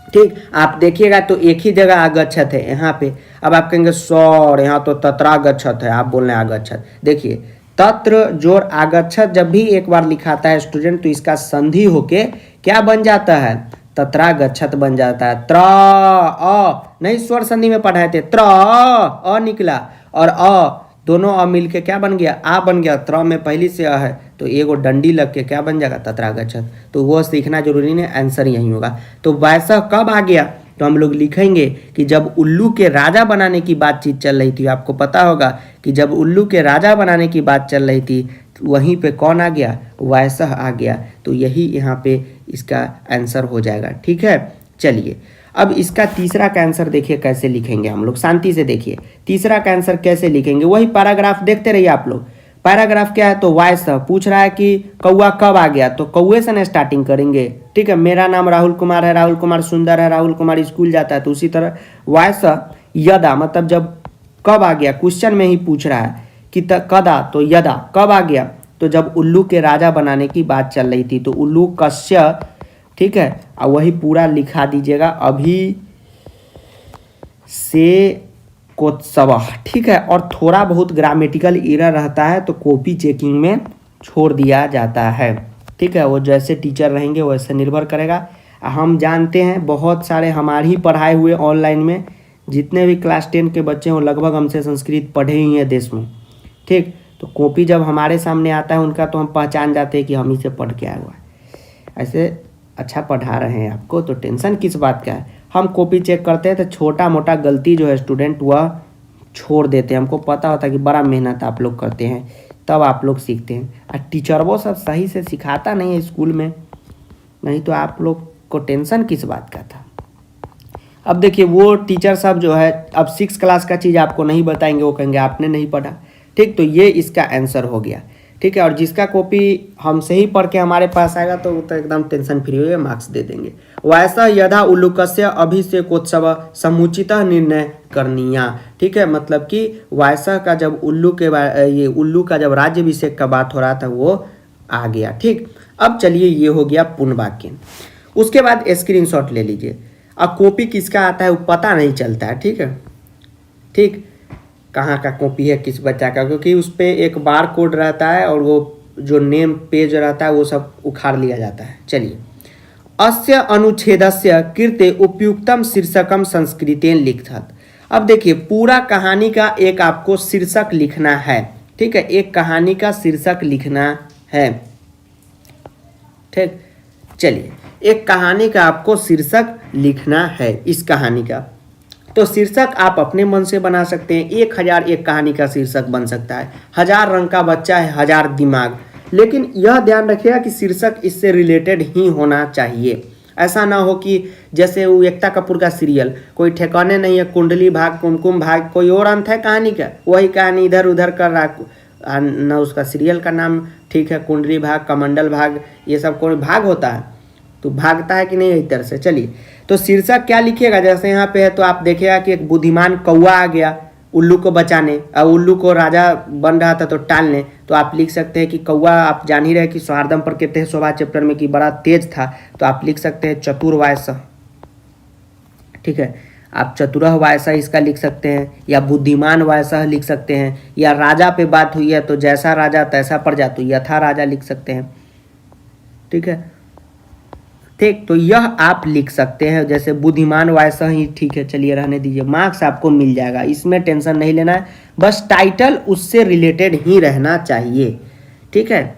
ठीक। आप देखिएगा तो एक ही जगह आगच्छत है यहाँ पे। अब आप कहेंगे सर यहाँ तो तत्रागच्छत है, आप बोल रहे हैं आगच्छत। देखिए तत्र जोड़ आगच्छत जब भी एक बार लिखाता है स्टूडेंट तो इसका संधि होके क्या बन जाता है, तत्रागच्छत बन जाता है। त्र अ नहीं, स्वर संधि में पढ़ाए थे, त्र अ निकला और अ दोनों अ मिल के क्या बन गया, आ बन गया। त्र में पहली से अ है तो एगो डंडी लग के क्या बन जाएगा, तत्रागच्छत। तो वो सीखना जरूरी नहीं, आंसर यही होगा। तो वैसा कब आ गया, तो हम लोग लिखेंगे कि जब उल्लू के राजा बनाने की बातचीत चल रही थी, आपको पता होगा कि जब उल्लू के राजा बनाने की बात चल रही थी तो वहीं पे कौन आ गया, वायसह आ गया। तो यही यहाँ पे इसका आंसर हो जाएगा। ठीक है, चलिए अब इसका तीसरा का आंसर देखिए कैसे लिखेंगे हम लोग, शांति से देखिए तीसरा का आंसर कैसे लिखेंगे। वही पैराग्राफ देखते रहिए आप लोग। पैराग्राफ क्या है, तो वायसह पूछ रहा है कि कौआ कब आ गया, तो कौए से ना स्टार्टिंग करेंगे। ठीक है, मेरा नाम राहुल कुमार है, राहुल कुमार सुंदर है, राहुल कुमार स्कूल जाता है, तो उसी तरह वायसह यदा मतलब जब कब आ गया, क्वेश्चन में ही पूछ रहा है कि कदा, तो यदा कब आ गया, तो जब उल्लू के राजा बनाने की बात चल रही थी। तो उल्लू कस्य, ठीक है, और वही पूरा लिखा दीजिएगा, अभी से कोत्सव। ठीक है, और थोड़ा बहुत ग्रामेटिकल एरर रहता है तो कॉपी चेकिंग में छोड़ दिया जाता है। ठीक है, वो जैसे टीचर रहेंगे वैसे निर्भर करेगा। हम जानते हैं बहुत सारे हमारे ही पढ़ाए हुए ऑनलाइन में जितने भी क्लास 10 के बच्चे हों लगभग हमसे संस्कृत पढ़े ही हैं देश में। ठीक, तो कॉपी जब हमारे सामने आता है उनका तो हम पहचान जाते हैं कि हम ही से पढ़ के आया हुआ है। ऐसे अच्छा पढ़ा रहे हैं आपको तो टेंशन किस बात का है। हम कॉपी चेक करते हैं तो छोटा मोटा गलती जो है स्टूडेंट वह छोड़ देते हैं। हमको पता होता है कि बड़ा मेहनत आप लोग करते हैं तब आप लोग सीखते हैं, और टीचर वो सब सही से सिखाता नहीं है स्कूल में, नहीं तो आप लोग को टेंशन किस बात का था। अब देखिए वो टीचर सब जो है अब 6 क्लास का चीज़ आपको नहीं बताएंगे, वो कहेंगे आपने नहीं पढ़ा। ठीक, तो ये इसका आंसर हो गया। ठीक है, और जिसका कॉपी हमसे ही पढ़ के हमारे पास आएगा तो वो तो एकदम टेंशन फ्री हुए मार्क्स दे देंगे। वैसा यदा उल्लूकस्य अभिषेकोत्सव समुचित निर्णय करनीया। ठीक है, मतलब कि वैसा का जब ये उल्लू का जब राज्याभिषेक का बात हो रहा था वो आ गया। ठीक, अब चलिए ये हो गया पूर्ण वाक्य। उसके बाद स्क्रीनशॉट ले लीजिए। अब कॉपी किसका आता है वो पता नहीं चलता है। ठीक है, ठीक, कहाँ का कॉपी है किस बच्चा का, क्योंकि उस पर एक बार कोड रहता है और वो जो नेम पेज रहता है वो सब उखाड़ लिया जाता है। चलिए, अस्य अनुच्छेदस्य कृते उपयुक्तम शीर्षकम संस्कृतेन लिखत। अब देखिए पूरा कहानी का एक आपको शीर्षक लिखना है। ठीक है, एक कहानी का शीर्षक लिखना है। ठीक, चलिए एक कहानी का आपको शीर्षक लिखना है इस कहानी का। तो शीर्षक आप अपने मन से बना सकते हैं। 1001 कहानी का शीर्षक बन सकता है। 1000 रंग का बच्चा है, 1000 दिमाग। लेकिन यह ध्यान रखिएगा कि शीर्षक इससे रिलेटेड ही होना चाहिए। ऐसा ना हो कि जैसे वो एकता कपूर का सीरियल कोई ठिकाने नहीं है, कुंडली भाग कुमकुम भाग, कोई और अंत है कहानी का, वही कहानी इधर उधर कर रहा ना, उसका सीरियल का नाम ठीक है कुंडली भाग, कमंडल भाग, ये सब कोई भाग होता है तो भागता है कि नहीं इस तरह से। चलिए, तो शीर्षक क्या लिखिएगा, जैसे यहाँ पे है तो आप देखिएगा कि एक बुद्धिमान कौआ आ गया उल्लू को बचाने, और उल्लू को राजा बन रहा था तो टालने, तो आप लिख सकते हैं कि कौआ, आप जान ही रहे कि सौहार्दम पर कहते हैं शोभा चैप्टर में कि बड़ा तेज था, तो आप लिख सकते हैं चतुर वायसह। ठीक है, आप चतुरह वायसह इसका लिख सकते हैं, या बुद्धिमान वायसह लिख सकते हैं, या राजा पे बात हुई है तो जैसा राजा तैसा प्रजा, तो यथा राजा लिख सकते हैं। ठीक है, ठीक, तो यह आप लिख सकते हैं, जैसे बुद्धिमान वायसह ही ठीक है। चलिए रहने दीजिए, मार्क्स आपको मिल जाएगा, इसमें टेंशन नहीं लेना है, बस टाइटल उससे रिलेटेड ही रहना चाहिए। ठीक है,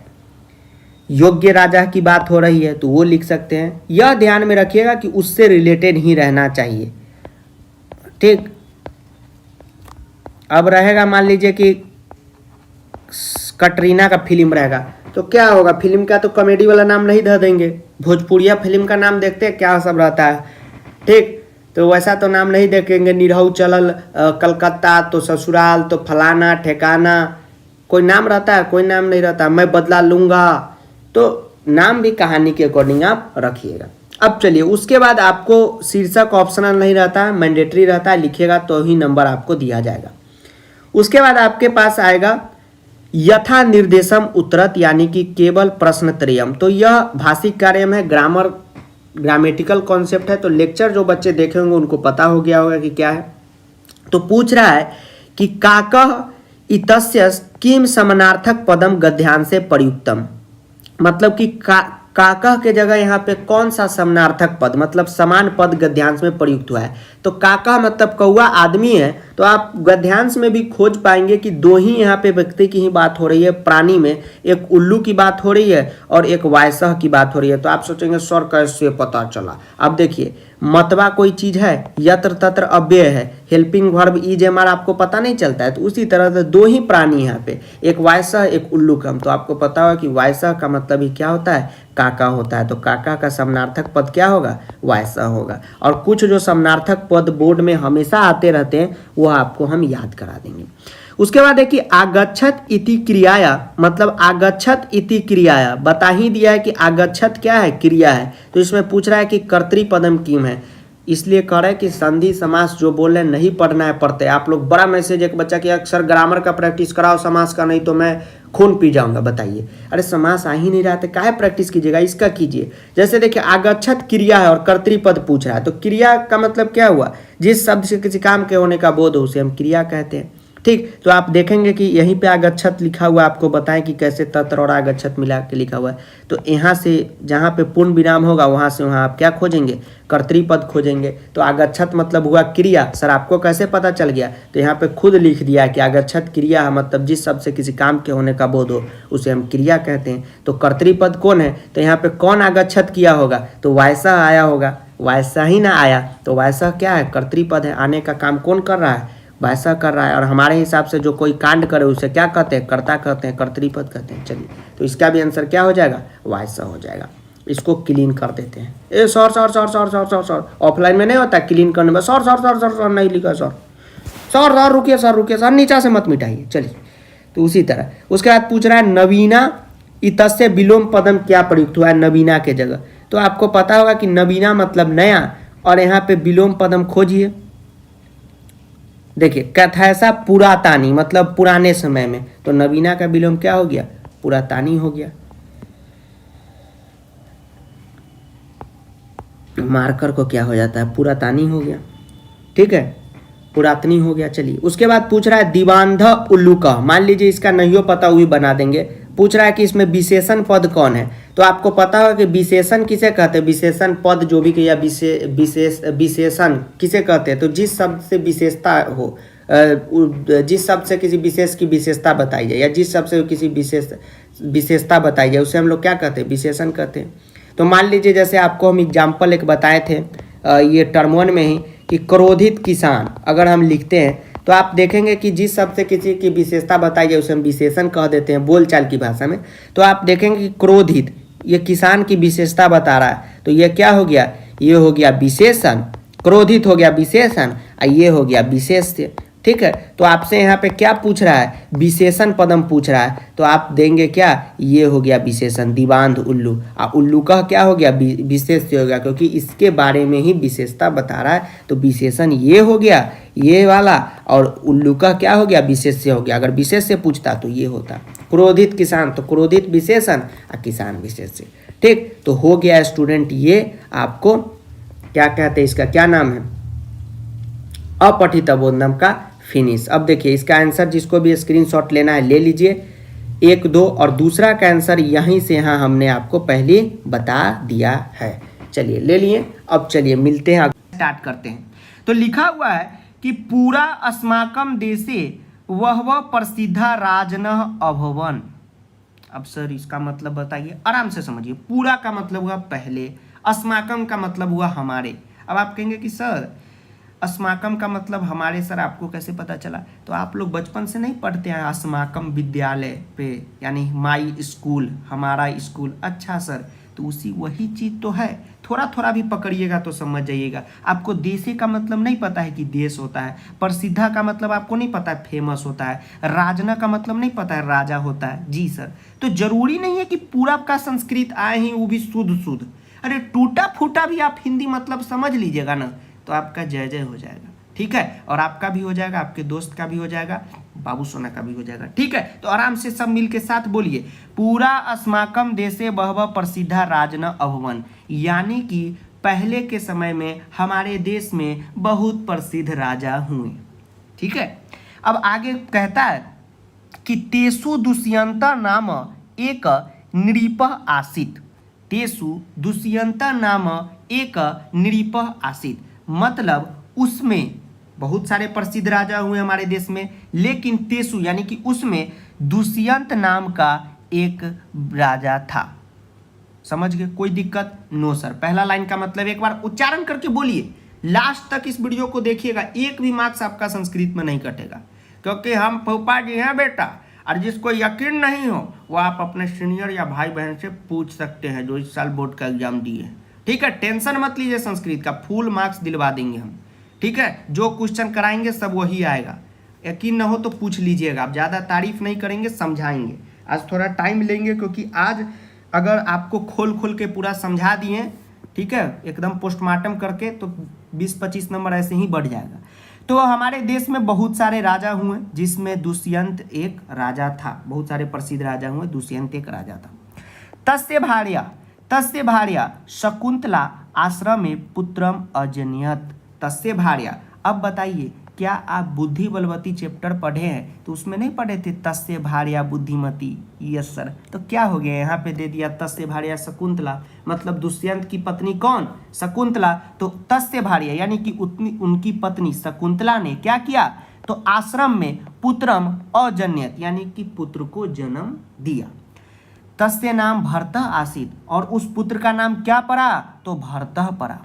योग्य राजा की बात हो रही है तो वो लिख सकते हैं। यह ध्यान में रखिएगा कि उससे रिलेटेड ही रहना चाहिए। ठीक, अब रहेगा मान लीजिए कि कटरीना का फिल्म रहेगा तो क्या होगा, फिल्म का तो कॉमेडी वाला नाम नहीं धर देंगे, भोजपुरिया फिल्म का नाम देखते हैं क्या सब रहता है। ठीक, तो वैसा तो नाम नहीं देखेंगे, निरहू चलल कलकत्ता, तो ससुराल, तो फलाना ठेकाना, कोई नाम रहता है, कोई नाम नहीं रहता, मैं बदला लूँगा। तो नाम भी कहानी के अकॉर्डिंग आप रखिएगा। अब चलिए उसके बाद आपको शीर्षक ऑप्शनल नहीं रहता है, मैंडेटरी रहता है, लिखिएगा तो ही नंबर आपको दिया जाएगा। उसके बाद आपके पास आएगा यथा निर्देशम उत्तरत, यानी कि केवल प्रश्न त्रयम। तो यह भाषिक कार्यम है, ग्रामेटिकल कॉन्सेप्ट है, तो लेक्चर जो बच्चे देखे होंगे उनको पता हो गया होगा कि क्या है। तो पूछ रहा है कि काकः इतस्य किम समानार्थक पदम गद्यांश से प्रयुक्तम, मतलब कि काकः के जगह यहाँ पे कौन सा समानार्थक पद मतलब समान पद गद्यांश में प्रयुक्त हुआ है। तो काका मतलब कौआ आदमी है, तो आप गद्यांश में भी खोज पाएंगे कि दो ही यहाँ पे व्यक्ति की ही बात हो रही है प्राणी में, एक उल्लू की बात हो रही है और एक वायसह की बात हो रही है। तो आप सोचेंगे सर कैसे पता चला? अब देखिए, मतवा कोई चीज है, यत्र तत्र अव्यय है, helping verb is am are आपको पता नहीं चलता है। तो उसी तरह से दो ही प्राणी यहाँ पे, एक वायसह एक उल्लूकम। तो आपको पता होगा कि वायसह का मतलब ही क्या होता है? काका होता है। तो काका का समानार्थक पद क्या होगा? वायसह होगा। और कुछ जो समानार्थक पद बोर्ड में हमेशा आते रहते हैं वो आपको हम याद करा देंगे। उसके बाद देखिए, आगच्छत इति क्रियाया, मतलब आगच्छत इति क्रियाया बता ही दिया है कि आगच्छत क्या है? क्रिया है। तो इसमें पूछ रहा है कि कर्तृपदम किम है, इसलिए कह रहे हैं कि संधि समास जो बोल रहे हैं नहीं पढ़ना है, पढ़ते आप लोग। बड़ा मैसेज एक बच्चा कि अक्सर ग्रामर का प्रैक्टिस कराओ, समास का नहीं तो मैं खून पी जाऊंगा। बताइए, अरे समास आ ही नहीं रहा था, काहे प्रैक्टिस कीजिएगा, इसका कीजिए। जैसे देखिए, आगच्छत क्रिया है और कर्तृपद पूछ रहा है, तो क्रिया का मतलब क्या हुआ? जिस शब्द से किसी काम के होने का बोध हो उसे हम क्रिया कहते हैं। ठीक, तो आप देखेंगे कि यहीं पे आगच्छत लिखा हुआ, आपको बताएं कि कैसे तत्र और आगच्छत मिला के लिखा हुआ है। तो यहाँ से जहाँ पे पूर्ण विराम होगा वहाँ से वहाँ आप क्या खोजेंगे? कर्तृपद खोजेंगे। तो आगच्छत मतलब हुआ क्रिया। सर आपको कैसे पता चल गया? तो यहाँ पे खुद लिख दिया कि आगच्छत क्रिया है, मतलब जिस शब्द से किसी काम के होने का बोध हो उसे हम क्रिया कहते हैं। तो कर्तृपद कौन है? तो यहाँ पे कौन आगच्छत किया होगा? तो वायसह आया होगा। वायसह ही ना आया तो वायसह क्या है? कर्तृपद है। आने का काम कौन कर रहा है? वायसह कर रहा है। और हमारे हिसाब से जो कोई कांड करे उसे क्या कहते हैं? कर्ता कहते हैं, कर्तृपद कहते हैं। चलिए, तो इसका भी आंसर क्या हो जाएगा? वायसह हो जाएगा। इसको क्लीन कर देते हैं। ए sir sir sir sir sir sir sir offline में नहीं होता क्लीन करने में, sir sir sir sir sir नहीं लिखा, सर सर सर रुकिए, सर रुकिए, सर नीचा से मत मिटाइए। चलिए, तो उसी तरह उसके बाद पूछ रहा है नवीना इतस्य विलोम पदम क्या प्रयुक्त हुआ है नवीना के जगह? तो आपको पता होगा कि नवीना मतलब नया, और यहाँ पे विलोम पदम खोजिए। देखिए, कथैसा पुरातानी मतलब पुराने समय में, तो नवीना का विलोम क्या हो गया? पुरातानी हो गया। मार्कर को क्या हो जाता है? पुरातानी हो गया। ठीक है, पुरातनी हो गया। चलिए, उसके बाद पूछ रहा है दिवांध उल्लूका। मान लीजिए इसका नहीं हो पता, वही बना देंगे। पूछ रहा है कि इसमें विशेषण पद कौन है? तो आपको पता होगा कि विशेषण किसे कहते हैं? विशेषण पद जो भी या विशेषण किसे कहते हैं? तो जिस शब्द से विशेषता हो, जिस शब्द से किसी विशेष की विशेषता बताई जाए या जिस शब्द से किसी विशेषता बताई जाए उसे हम लोग क्या कहते हैं? विशेषण कहते हैं। तो मान लीजिए जैसे आपको हम एग्जाम्पल एक बताए थे ये टर्म 1 में ही कि क्रोधित किसान अगर हम लिखते हैं तो आप देखेंगे कि जिस शब्द से किसी की विशेषता बताई जाए उसे हम विशेषण कह देते हैं बोलचाल की भाषा में। तो आप देखेंगे कि क्रोधित ये किसान की विशेषता बता रहा है, तो ये क्या हो गया? ये हो गया विशेषण। क्रोधित हो गया विशेषण और ये हो गया विशेष्य। ठीक है, तो आपसे यहाँ पे क्या पूछ रहा है? विशेषण पदम पूछ रहा है, तो आप देंगे क्या? ये हो गया विशेषण दिवांध उल्लू। और उल्लू का क्या हो गया? विशेष्य हो गया, क्योंकि इसके बारे में ही विशेषता बता रहा है। तो विशेषण ये हो गया, ये वाला, और उल्लू का क्या हो गया? विशेष्य हो गया। अगर विशेष्य पूछता तो ये होता क्रोधित किसान, तो क्रोधित विशेषण और किसान विशेष्य। ठीक, तो हो गया स्टूडेंट, ये आपको क्या कहते हैं, इसका क्या नाम है? अपठित अबोधनम का फिनिश। अब देखिए इसका आंसर जिसको भी स्क्रीनशॉट लेना है ले लीजिए, 1, 2, और दूसरा का आंसर यहीं से यहाँ हमने आपको पहले बता दिया है। चलिए ले लिए। अब चलिए मिलते हैं, स्टार्ट करते हैं। तो लिखा हुआ है कि पूरा अस्माकम देशे वह प्रसिद्धा राजनः अभवन। अब सर इसका मतलब बताइए, आराम से समझिए। पूरा का मतलब हुआ पहले, अस्माकम का मतलब हुआ हमारे। अब आप कहेंगे कि सर अस्माकम का मतलब हमारे, सर आपको कैसे पता चला? तो आप लोग बचपन से नहीं पढ़ते हैं अस्माकम विद्यालय पे, यानी माई स्कूल, हमारा स्कूल। अच्छा सर, तो उसी वही चीज़ तो है, थोड़ा थोड़ा भी पकड़िएगा तो समझ जाइएगा। आपको देशे का मतलब नहीं पता है कि देश होता है, प्रसिद्धा का मतलब आपको नहीं पता है फेमस होता है, राजना का मतलब नहीं पता है राजा होता है। जी सर, तो जरूरी नहीं है कि पूरा का संस्कृत आए ही वो भी शुद्ध शुद्ध। अरे टूटा फूटा भी आप हिंदी मतलब समझ लीजिएगा ना, तो आपका जय जय हो जाएगा। ठीक है, और आपका भी हो जाएगा, आपके दोस्त का भी हो जाएगा, बाबू सोना का भी हो जाएगा। ठीक है, तो आराम से सब मिल के साथ बोलिए, पूरा अस्माकम देशे बहव प्रसिद्धा राजन अभवन, यानी कि पहले के समय में हमारे देश में बहुत प्रसिद्ध राजा हुए। ठीक है, अब आगे कहता है कि तेसु दुष्यंत नाम एक नृपः आसीत्। तेसु दुष्यंत नाम एक नृपः आसीत्, मतलब उसमें बहुत सारे प्रसिद्ध राजा हुए हमारे देश में, लेकिन तेसु यानी कि उसमें दुष्यंत नाम का एक राजा था। समझ गए? कोई दिक्कत? No sir. पहला लाइन का मतलब एक बार उच्चारण करके बोलिए, लास्ट तक इस वीडियो को देखिएगा, एक भी मार्क्स आपका संस्कृत में नहीं कटेगा, क्योंकि हम फूफा जी हैं बेटा। और जिसको यकीन नहीं हो वो आप अपने सीनियर या भाई बहन से पूछ सकते हैं जो इस साल बोर्ड का एग्जाम दिए हैं। ठीक है, टेंशन मत लीजिए, संस्कृत का फुल मार्क्स दिलवा देंगे हम। ठीक है, जो क्वेश्चन कराएंगे सब वही आएगा, यकीन ना हो तो पूछ लीजिएगा। आप ज़्यादा तारीफ नहीं करेंगे, समझाएंगे। आज थोड़ा टाइम लेंगे, क्योंकि आज अगर आपको खोल खोल के पूरा समझा दिए, ठीक है, एकदम पोस्टमार्टम करके, तो 20-25 नंबर ऐसे ही बढ़ जाएगा। तो हमारे देश में बहुत सारे राजा हुए, जिसमें दुष्यंत एक राजा था। बहुत सारे प्रसिद्ध राजा हुए, दुष्यंत एक राजा था। तस्य भार्या शकुंतला आश्रमे पुत्रम अजनयत। तस्य भार्या, अब बताइए, क्या आप बुद्धि बलवती चैप्टर पढ़े हैं? तो उसमें नहीं पढ़े थे तस्य भार्या बुद्धिमती? Yes sir. तो क्या हो गया, यहाँ पे दे दिया तस्य भार्या शकुंतला, मतलब दुष्यंत की पत्नी कौन? शकुंतला। तो तस्य भार्या यानी कि उनकी पत्नी शकुंतला ने क्या किया? तो आश्रम में पुत्रम अजन्यत यानी कि पुत्र को जन्म दिया। तस्य नाम भरतः आसीत, और उस पुत्र का नाम क्या पड़ा? तो भरतः पड़ा।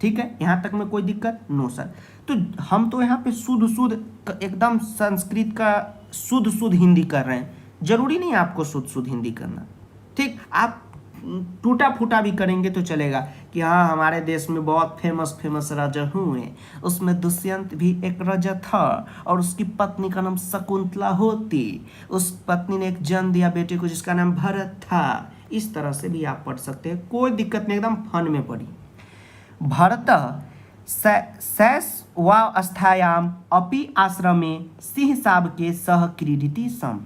ठीक है, यहाँ तक में कोई दिक्कत? No sir. तो हम तो यहाँ पे शुद्ध एकदम संस्कृत का शुद्ध हिंदी कर रहे हैं, जरूरी नहीं आपको शुद्ध हिंदी करना। ठीक, आप टूटा फूटा भी करेंगे तो चलेगा कि हाँ हमारे देश में बहुत फेमस राजा हुए, उसमें दुष्यंत भी एक राजा था और उसकी पत्नी का नाम शकुंतला होती, उस पत्नी ने एक जन्म दिया बेटे को जिसका नाम भरत था। इस तरह से भी आप पढ़ सकते हैं, कोई दिक्कत नहीं, एकदम फन में पढ़ी। भरत शैशवावस्थायाम अपि आश्रमे सिंह साब के सह क्रीडिति सम।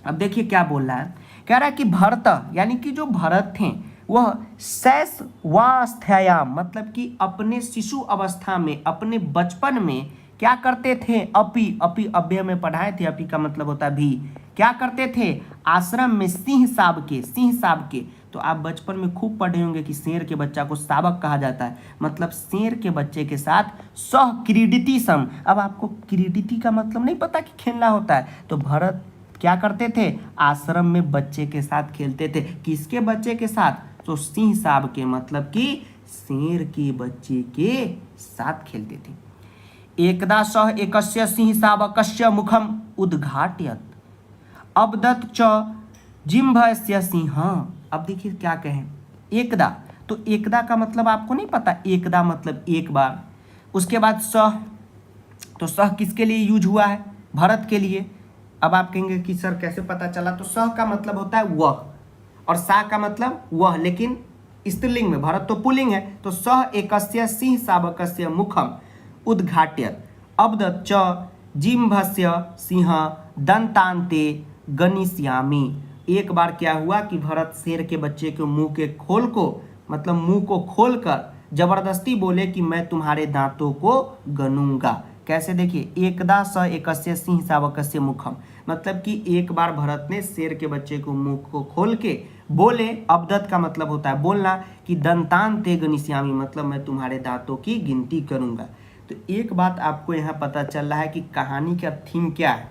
अब देखिए क्या बोल रहा है, कह रहा है कि भरत यानी कि जो भरत थे वह शैशवावस्थायाम मतलब कि अपने शिशु अवस्था में, अपने बचपन में क्या करते थे? अपि अव्यय में पढ़ाए थे, अपि का मतलब होता है भी। क्या करते थे? आश्रम में सिंह साब के। तो आप बचपन में खूब पढ़े होंगे कि शेर के बच्चा को शावक कहा जाता है, मतलब शेर के बच्चे के साथ सह क्रीडिति सम। अब आपको क्रीडिति का मतलब नहीं पता कि खेलना होता है, तो भरत क्या करते थे? आश्रम में बच्चे के साथ खेलते थे। किसके बच्चे के साथ? तो सिंह साब के, मतलब कि शेर के बच्चे के साथ खेलते थे। एकदा सह एकस्य सिंह शावकस्य मुखम उद्घाटयत अबदत च जिम्भस्य सिंह। अब देखिए क्या कहें, एकदा, तो एकदा का मतलब आपको नहीं पता? एकदा मतलब एक बार। उसके बाद सह, तो सह किसके लिए यूज हुआ है? भरत के लिए। अब आप कहेंगे कि सर कैसे पता चला? तो सह का मतलब होता है वह, और सा का मतलब वह, लेकिन स्त्रीलिंग में, भरत तो पुल्लिंग है। तो सह एकस्य सिंह शावकस्य मुखम उद्घाट्यत अबदत च जिम्भस्य सिंह दंतांते गणिष्यामि। एक बार क्या हुआ कि भरत शेर के बच्चे के मुंह के खोल को, मतलब मुंह को खोलकर जबरदस्ती बोले कि मैं तुम्हारे दांतों को गनूंगा। कैसे? देखिए, एकदा स एकस्य सिंह शावकस्य मुखम, मतलब कि एक बार भरत ने शेर के बच्चे को मुंह को खोल के बोले, अबदत का मतलब होता है बोलना, कि दंतान ते गणिष्यामि मतलब मैं तुम्हारे दांतों की गिनती करूंगा। तो एक बात आपको यहाँ पता चल रहा है कि कहानी का थीम क्या है।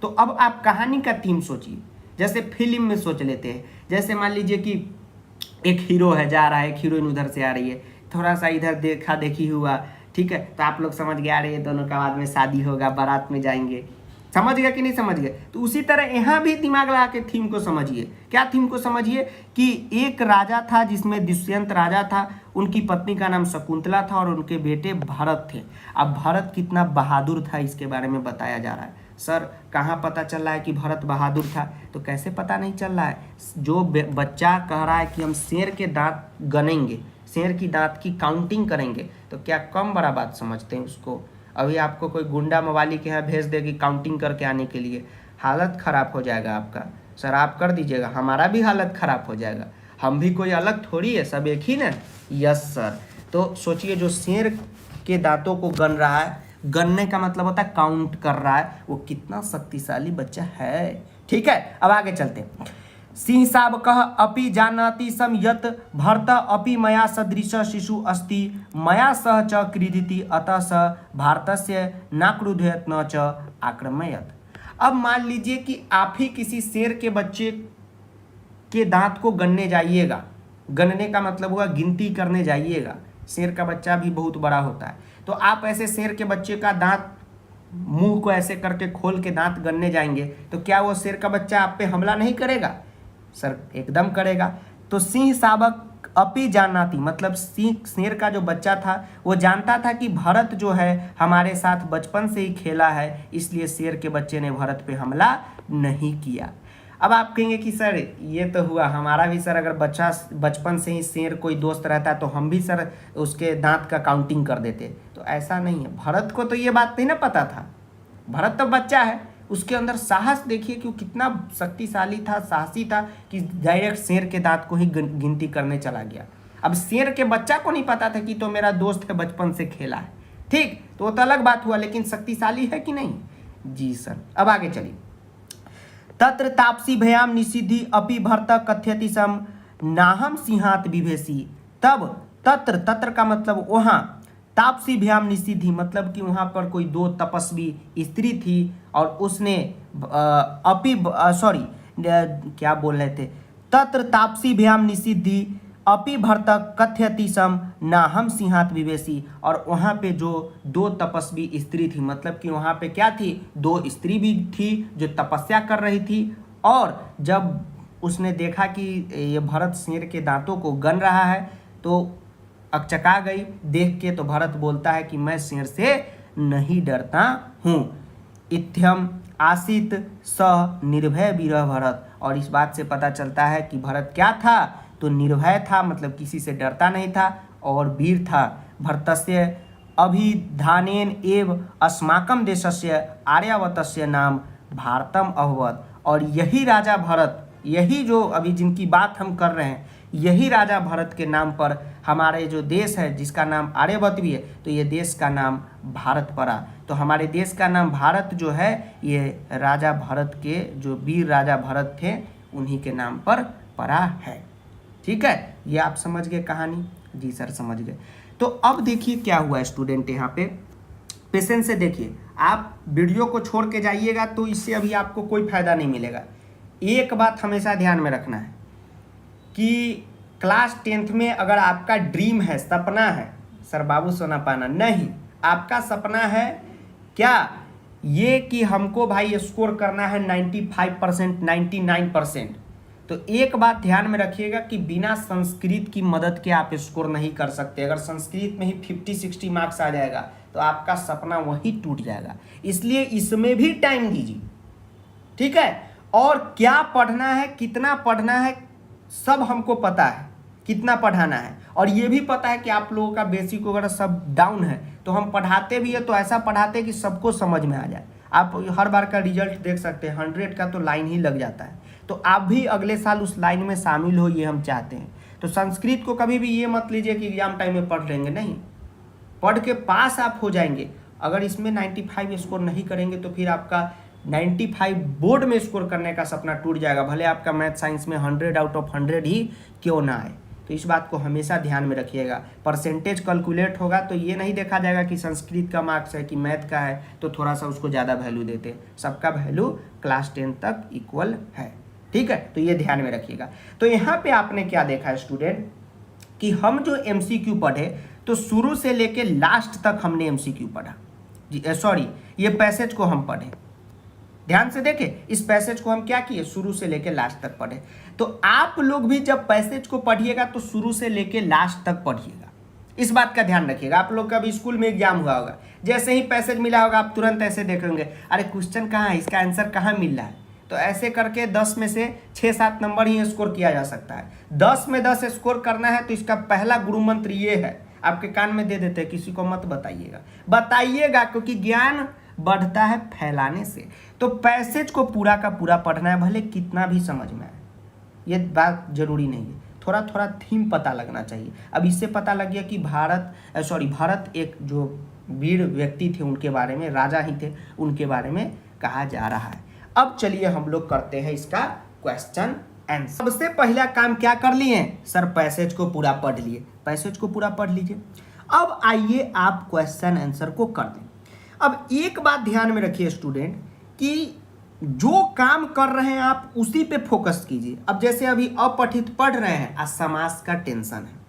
तो अब आप कहानी का थीम सोचिए, जैसे फिल्म में सोच लेते हैं। जैसे मान लीजिए कि एक हीरो है, जा रहा है, एक हीरोइन उधर से आ रही है, थोड़ा सा इधर देखा देखी हुआ, ठीक है, तो आप लोग समझ गए, आ रहे हैं दोनों का बाद में शादी होगा, बारात में जाएंगे। समझ गए कि नहीं समझ गए? तो उसी तरह यहाँ भी दिमाग लगा के थीम को समझिए। क्या थीम को समझिए कि एक राजा था जिसमें दुष्यंत राजा था, उनकी पत्नी का नाम शकुंतला था और उनके बेटे भरत थे। अब भरत कितना बहादुर था इसके बारे में बताया जा रहा है। सर कहाँ पता चल रहा है कि भरत बहादुर था? तो कैसे पता नहीं चल रहा है? जो बच्चा कह रहा है कि हम शेर के दांत गनेंगे, शेर की दांत की काउंटिंग करेंगे, तो क्या कम बड़ा बात समझते हैं उसको? अभी आपको कोई गुंडा मवाली के यहाँ भेज देगी काउंटिंग करके आने के लिए, हालत ख़राब हो जाएगा आपका। सर आप कर दीजिएगा, हमारा भी हालत ख़राब हो जाएगा। हम भी कोई अलग थोड़ी है, सब एक ही ना। Yes sir. तो सोचिए, जो शेर के दांतों को गन रहा है, गनने का मतलब होता है काउंट कर रहा है, वो कितना शक्तिशाली बच्चा है। ठीक है, अब आगे चलते हैं। सिंह शावकः अपि जानाति सम यत् भरत अपि मया सदृश शिशु अस्ति मया सह च क्रीडिति अतः स भारतस्य न क्रुध्यत न च आक्रमयत। अब मान लीजिए कि आप ही किसी शेर के बच्चे के दांत को गनने जाइएगा, गनने का मतलब हुआ गिनती करने जाइएगा, शेर का बच्चा भी बहुत बड़ा होता है, तो आप ऐसे शेर के बच्चे का दांत मुंह को ऐसे करके खोल के दांत गनने जाएंगे तो क्या वो शेर का बच्चा आप पे हमला नहीं करेगा? सर एकदम करेगा। तो सिंह शावक अपि जानाति मतलब सिंह शेर का जो बच्चा था वो जानता था कि भरत जो है हमारे साथ बचपन से ही खेला है, इसलिए शेर के बच्चे ने भरत पे हमला नहीं किया। अब आप कहेंगे कि सर ये तो हुआ हमारा भी, सर अगर बच्चा बचपन से ही शेर कोई दोस्त रहता तो हम भी सर उसके दांत का काउंटिंग कर देते, तो ऐसा नहीं है। भरत को तो ये बात नहीं ना पता था, भरत तो बच्चा है, उसके अंदर साहस देखिए कि वो कितना शक्तिशाली था, साहसी था कि डायरेक्ट शेर के दांत को ही गिनती करने चला गया। अब शेर के बच्चा को नहीं पता था कि तो मेरा दोस्त है, बचपन से खेला है, ठीक, तो वो तो अलग बात हुआ, लेकिन शक्तिशाली है कि नहीं? जी सर। अब आगे चलिए। तत्र तापसी भयाम निषिद्धि अपि भरत कथयति सम नाहम सिंहात विभेसी। तब तत्र, तत्र का मतलब वहाँ, तापसी भयाम निषिद्धि मतलब कि वहाँ पर कोई दो तपस्वी स्त्री थी और उसने क्या बोल रहे थे, तत्र तापसी भयाम निषिद्धि अपि भरत कथयति सम नाहम सिंहात विवेशी। और वहाँ पे जो दो तपस्वी स्त्री थी, मतलब कि वहाँ पे क्या थी, दो स्त्री भी थी जो तपस्या कर रही थी, और जब उसने देखा कि ये भरत शेर के दांतों को गन रहा है तो अकचका गई देख के। तो भरत बोलता है कि मैं शेर से नहीं डरता हूँ। इत्यम आसित स निर्भय वीर भरत। और इस बात से पता चलता है कि भरत क्या था, तो निर्भय था, मतलब किसी से डरता नहीं था, और वीर था। भरतस्य अभिधानेन एव अस्माकं देशस्य आर्यावर्तस्य नाम भारतम अभवत्। और यही राजा भरत, यही जो अभी जिनकी बात हम कर रहे हैं, यही राजा भरत के नाम पर हमारे जो देश है जिसका नाम आर्यवर्त भी है, तो ये देश का नाम भारत पड़ा। तो हमारे देश का नाम भारत जो है ये राजा भरत के, जो वीर राजा भरत थे उन्हीं के नाम पर पड़ा है। ठीक है, ये आप समझ गए कहानी? जी सर समझ गए। तो अब देखिए क्या हुआ है स्टूडेंट, यहाँ पे पेशेंस से देखिए, आप वीडियो को छोड़ के जाइएगा तो इससे अभी आपको कोई फायदा नहीं मिलेगा। एक बात हमेशा ध्यान में रखना है कि क्लास 10th में अगर आपका ड्रीम है, सपना है सर बाबू सोना पाना, नहीं, आपका सपना है क्या, ये कि हमको भाई स्कोर करना है 95%, 99%। तो एक बात ध्यान में रखिएगा कि बिना संस्कृत की मदद के आप स्कोर नहीं कर सकते। अगर संस्कृत में ही 50-60 मार्क्स आ जाएगा तो आपका सपना वही टूट जाएगा। इसलिए इसमें भी टाइम दीजिए, ठीक है। और क्या पढ़ना है, कितना पढ़ना है, सब हमको पता है कितना पढ़ाना है, और ये भी पता है कि आप लोगों का बेसिक वगैरह सब डाउन है, तो हम पढ़ाते भी है तो ऐसा पढ़ाते हैं कि सबको समझ में आ जाए। आप हर बार का रिजल्ट देख सकते हैं, 100 का तो लाइन ही लग जाता है। तो आप भी अगले साल उस लाइन में शामिल हो, ये हम चाहते हैं। तो संस्कृत को कभी भी ये मत लीजिए कि एग्जाम टाइम में पढ़ लेंगे, नहीं, पढ़ के पास आप हो जाएंगे। अगर इसमें 95 स्कोर नहीं करेंगे तो फिर आपका 95 बोर्ड में स्कोर करने का सपना टूट जाएगा, भले आपका मैथ साइंस में 100 आउट ऑफ 100 ही क्यों ना आए। तो इस बात को हमेशा ध्यान में रखिएगा। परसेंटेज कैलकुलेट होगा तो ये नहीं देखा जाएगा कि संस्कृत का मार्क्स है कि मैथ का है तो थोड़ा सा उसको ज़्यादा वैल्यू देते, सबका वैल्यू क्लास 10 तक इक्वल है, ठीक है। तो ये ध्यान में रखिएगा। तो यहाँ पे आपने क्या देखा है स्टूडेंट कि हम जो MCQ पढ़े तो शुरू से लेके लास्ट तक हमने MCQ पढ़ा जी, सॉरी ये पैसेज को हम पढ़े, ध्यान से देखें, इस पैसेज को हम क्या किए, शुरू से लेके लास्ट तक पढ़े। तो आप लोग भी जब पैसेज को पढ़िएगा तो शुरू से लेके लास्ट तक पढ़िएगा, इस बात का ध्यान रखिएगा। आप लोग का भी स्कूल में एग्जाम हुआ होगा, जैसे ही पैसेज मिला होगा आप तुरंत ऐसे देखेंगे, अरे क्वेश्चन कहाँ है, इसका आंसर कहाँ मिल रहा है। तो ऐसे करके 10 में से 6-7 नंबर ही स्कोर किया जा सकता है। 10 में 10 स्कोर करना है तो इसका पहला गुरु मंत्र ये है, आपके कान में दे देते हैं, किसी को मत बताइएगा, बताइएगा क्योंकि ज्ञान बढ़ता है फैलाने से। तो पैसेज को पूरा का पूरा पढ़ना है, भले कितना भी समझ में आए, ये बात जरूरी नहीं है, थोड़ा थोड़ा थीम पता लगना चाहिए। अब इससे पता लग गया कि भरत एक जो वीर व्यक्ति थे उनके बारे में, राजा ही थे, उनके बारे में कहा जा रहा है। अब चलिए हम लोग करते हैं इसका क्वेश्चन आंसर। सबसे पहला काम क्या कर लिए सर, पैसेज को पूरा पढ़ लिए, पैसेज को पूरा पढ़ लीजिए। अब आइए आप क्वेश्चन आंसर को कर दें। अब एक बात ध्यान में रखिए स्टूडेंट कि जो काम कर रहे हैं आप उसी पे फोकस कीजिए। अब जैसे अभी अपठित पढ़ रहे हैं, आज समास का टेंशन है,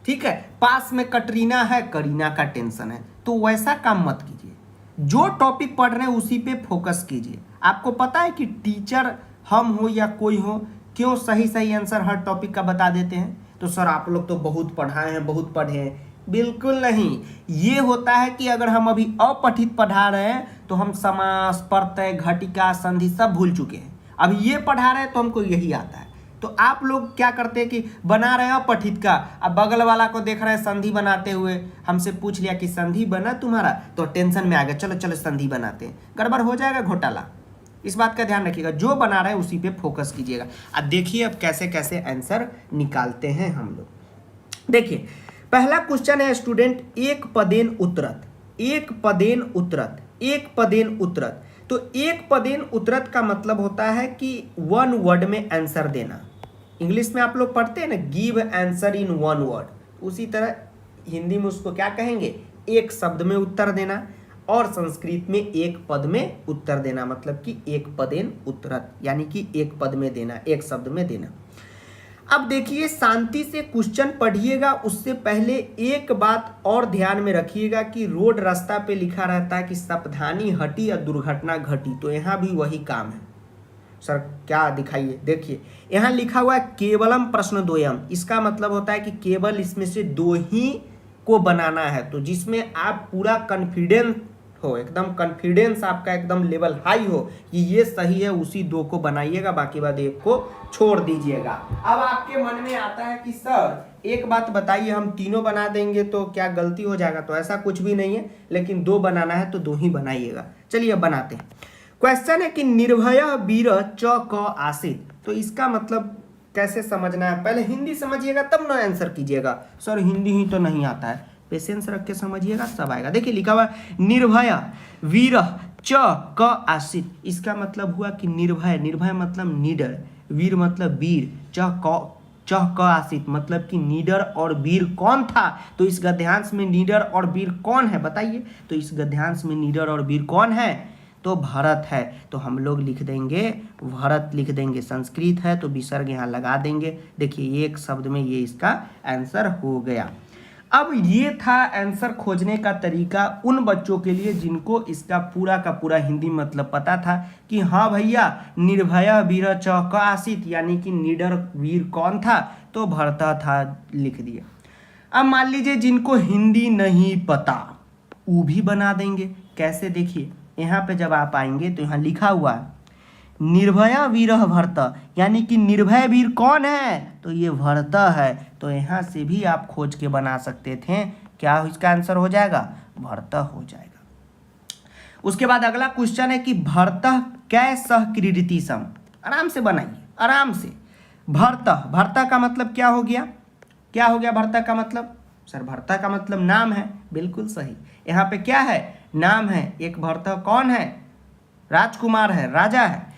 ठीक है, पास में कटरीना है, करीना का टेंशन है, तो वैसा काम मत कीजिए। जो टॉपिक पढ़ रहे हैं उसी पे फोकस कीजिए। आपको पता है कि टीचर हम हो या कोई हो क्यों सही सही आंसर हर टॉपिक का बता देते हैं? तो सर आप लोग तो बहुत पढ़ाए हैं, बहुत पढ़े हैं। बिल्कुल नहीं, ये होता है कि अगर हम अभी अपठित पढ़ा रहे हैं तो हम समास, प्रत्यय, घटिका, संधि सब भूल चुके हैं। अब ये पढ़ा रहे हैं तो हमको यही आता है। तो आप लोग क्या करते हैं कि बना रहे हैं अपठित का, अब बगल वाला को देख रहे हैं संधि बनाते हुए, हमसे पूछ लिया कि संधि बना तुम्हारा, तो टेंशन में आ गया, चलो चलो संधि बनाते हैं, गड़बड़ हो जाएगा, घोटाला। इस बात का ध्यान रखिएगा, जो बना रहे हैं उसी पे फोकस कीजिएगा। अब देखिए अब कैसे कैसे आंसर निकालते हैं हम लोग। देखिए पहला क्वेश्चन है स्टूडेंट, एक पदेन उतरत, एक पदेन उतरत, एक पदेन उतरत। तो एक पदेन उतरत का मतलब होता है कि वन वर्ड में आंसर देना। इंग्लिश में आप लोग पढ़ते हैं ना, give answer in one word, उसी तरह हिंदी में उसको क्या कहेंगे, एक शब्द में उत्तर देना, और संस्कृत में एक पद में उत्तर देना, मतलब कि एक पदेन उत्तरत, यानी कि एक पद में देना, एक शब्द में देना। अब देखिए शांति से क्वेश्चन पढ़िएगा, उससे पहले एक बात और ध्यान में रखिएगा कि रोड रास्ता पे लिखा रहता है कि सावधानी हटी या दुर्घटना घटी, तो यहाँ भी वही काम है। सर क्या दिखाइए, देखिए यहाँ लिखा हुआ है केवलम प्रश्न द्वयम, इसका मतलब होता है कि केवल इसमें से दो ही को बनाना है, तो जिसमें आप पूरा कॉन्फिडेंस हो, एकदम कॉन्फिडेंस आपका एकदम लेवल हाई हो कि ये सही है, उसी दो को बनाइएगा, बाकी बात एक को छोड़ दीजिएगा। अब आपके मन में आता है कि सर एक बात बताइए, हम तीनों बना देंगे तो क्या गलती हो जाएगा? तो ऐसा कुछ भी नहीं है, लेकिन दो बनाना है तो दो ही बनाइएगा। चलिए अब बनाते हैं। क्वेश्चन है कि निर्भय वीर च क आसित, तो इसका मतलब कैसे समझना है, पहले हिंदी समझिएगा तब ना आंसर कीजिएगा। सर हिंदी ही तो नहीं आता है, पेशेंस रख के समझिएगा, सब आएगा। देखिए लिखा हुआ निर्भय वीर च क आसित, इसका मतलब हुआ कि निर्भय, निर्भय मतलब निडर, वीर मतलब वीर, च क आसित मतलब कि निडर और वीर कौन था? तो इस गद्यांश में निडर और वीर कौन है बताइए? तो इस गद्यांश में निडर और वीर कौन है? तो भरत है। तो हम लोग लिख देंगे भरत, लिख देंगे। संस्कृत है तो विसर्ग यहाँ लगा देंगे। देखिए एक शब्द में ये इसका आंसर हो गया। अब ये था आंसर खोजने का तरीका उन बच्चों के लिए जिनको इसका पूरा का पूरा हिंदी मतलब पता था कि हाँ भैया निर्भय वीर च क आसित, यानी कि निडर वीर कौन था? तो भरता था, लिख दिया। अब मान लीजिए जिनको हिंदी नहीं पता वो भी बना देंगे। कैसे? देखिए यहाँ पे जब आप आएंगे तो यहाँ लिखा हुआ है निर्भय वीर भरत, यानी कि निर्भय वीर कौन है? तो ये भरत है। तो यहाँ से भी आप खोज के बना सकते थे, क्या इसका आंसर हो जाएगा? भरत हो जाएगा। उसके बाद अगला क्वेश्चन है कि भरत कै सह क्रीडति सम, आराम से बनाइए, आराम से। भरत, भरत का मतलब क्या हो गया? क्या हो गया भरत का मतलब? सर भरत का मतलब नाम है, बिल्कुल सही। यहाँ पे क्या है? नाम है। एक भरत कौन है? राजकुमार है, राजा है।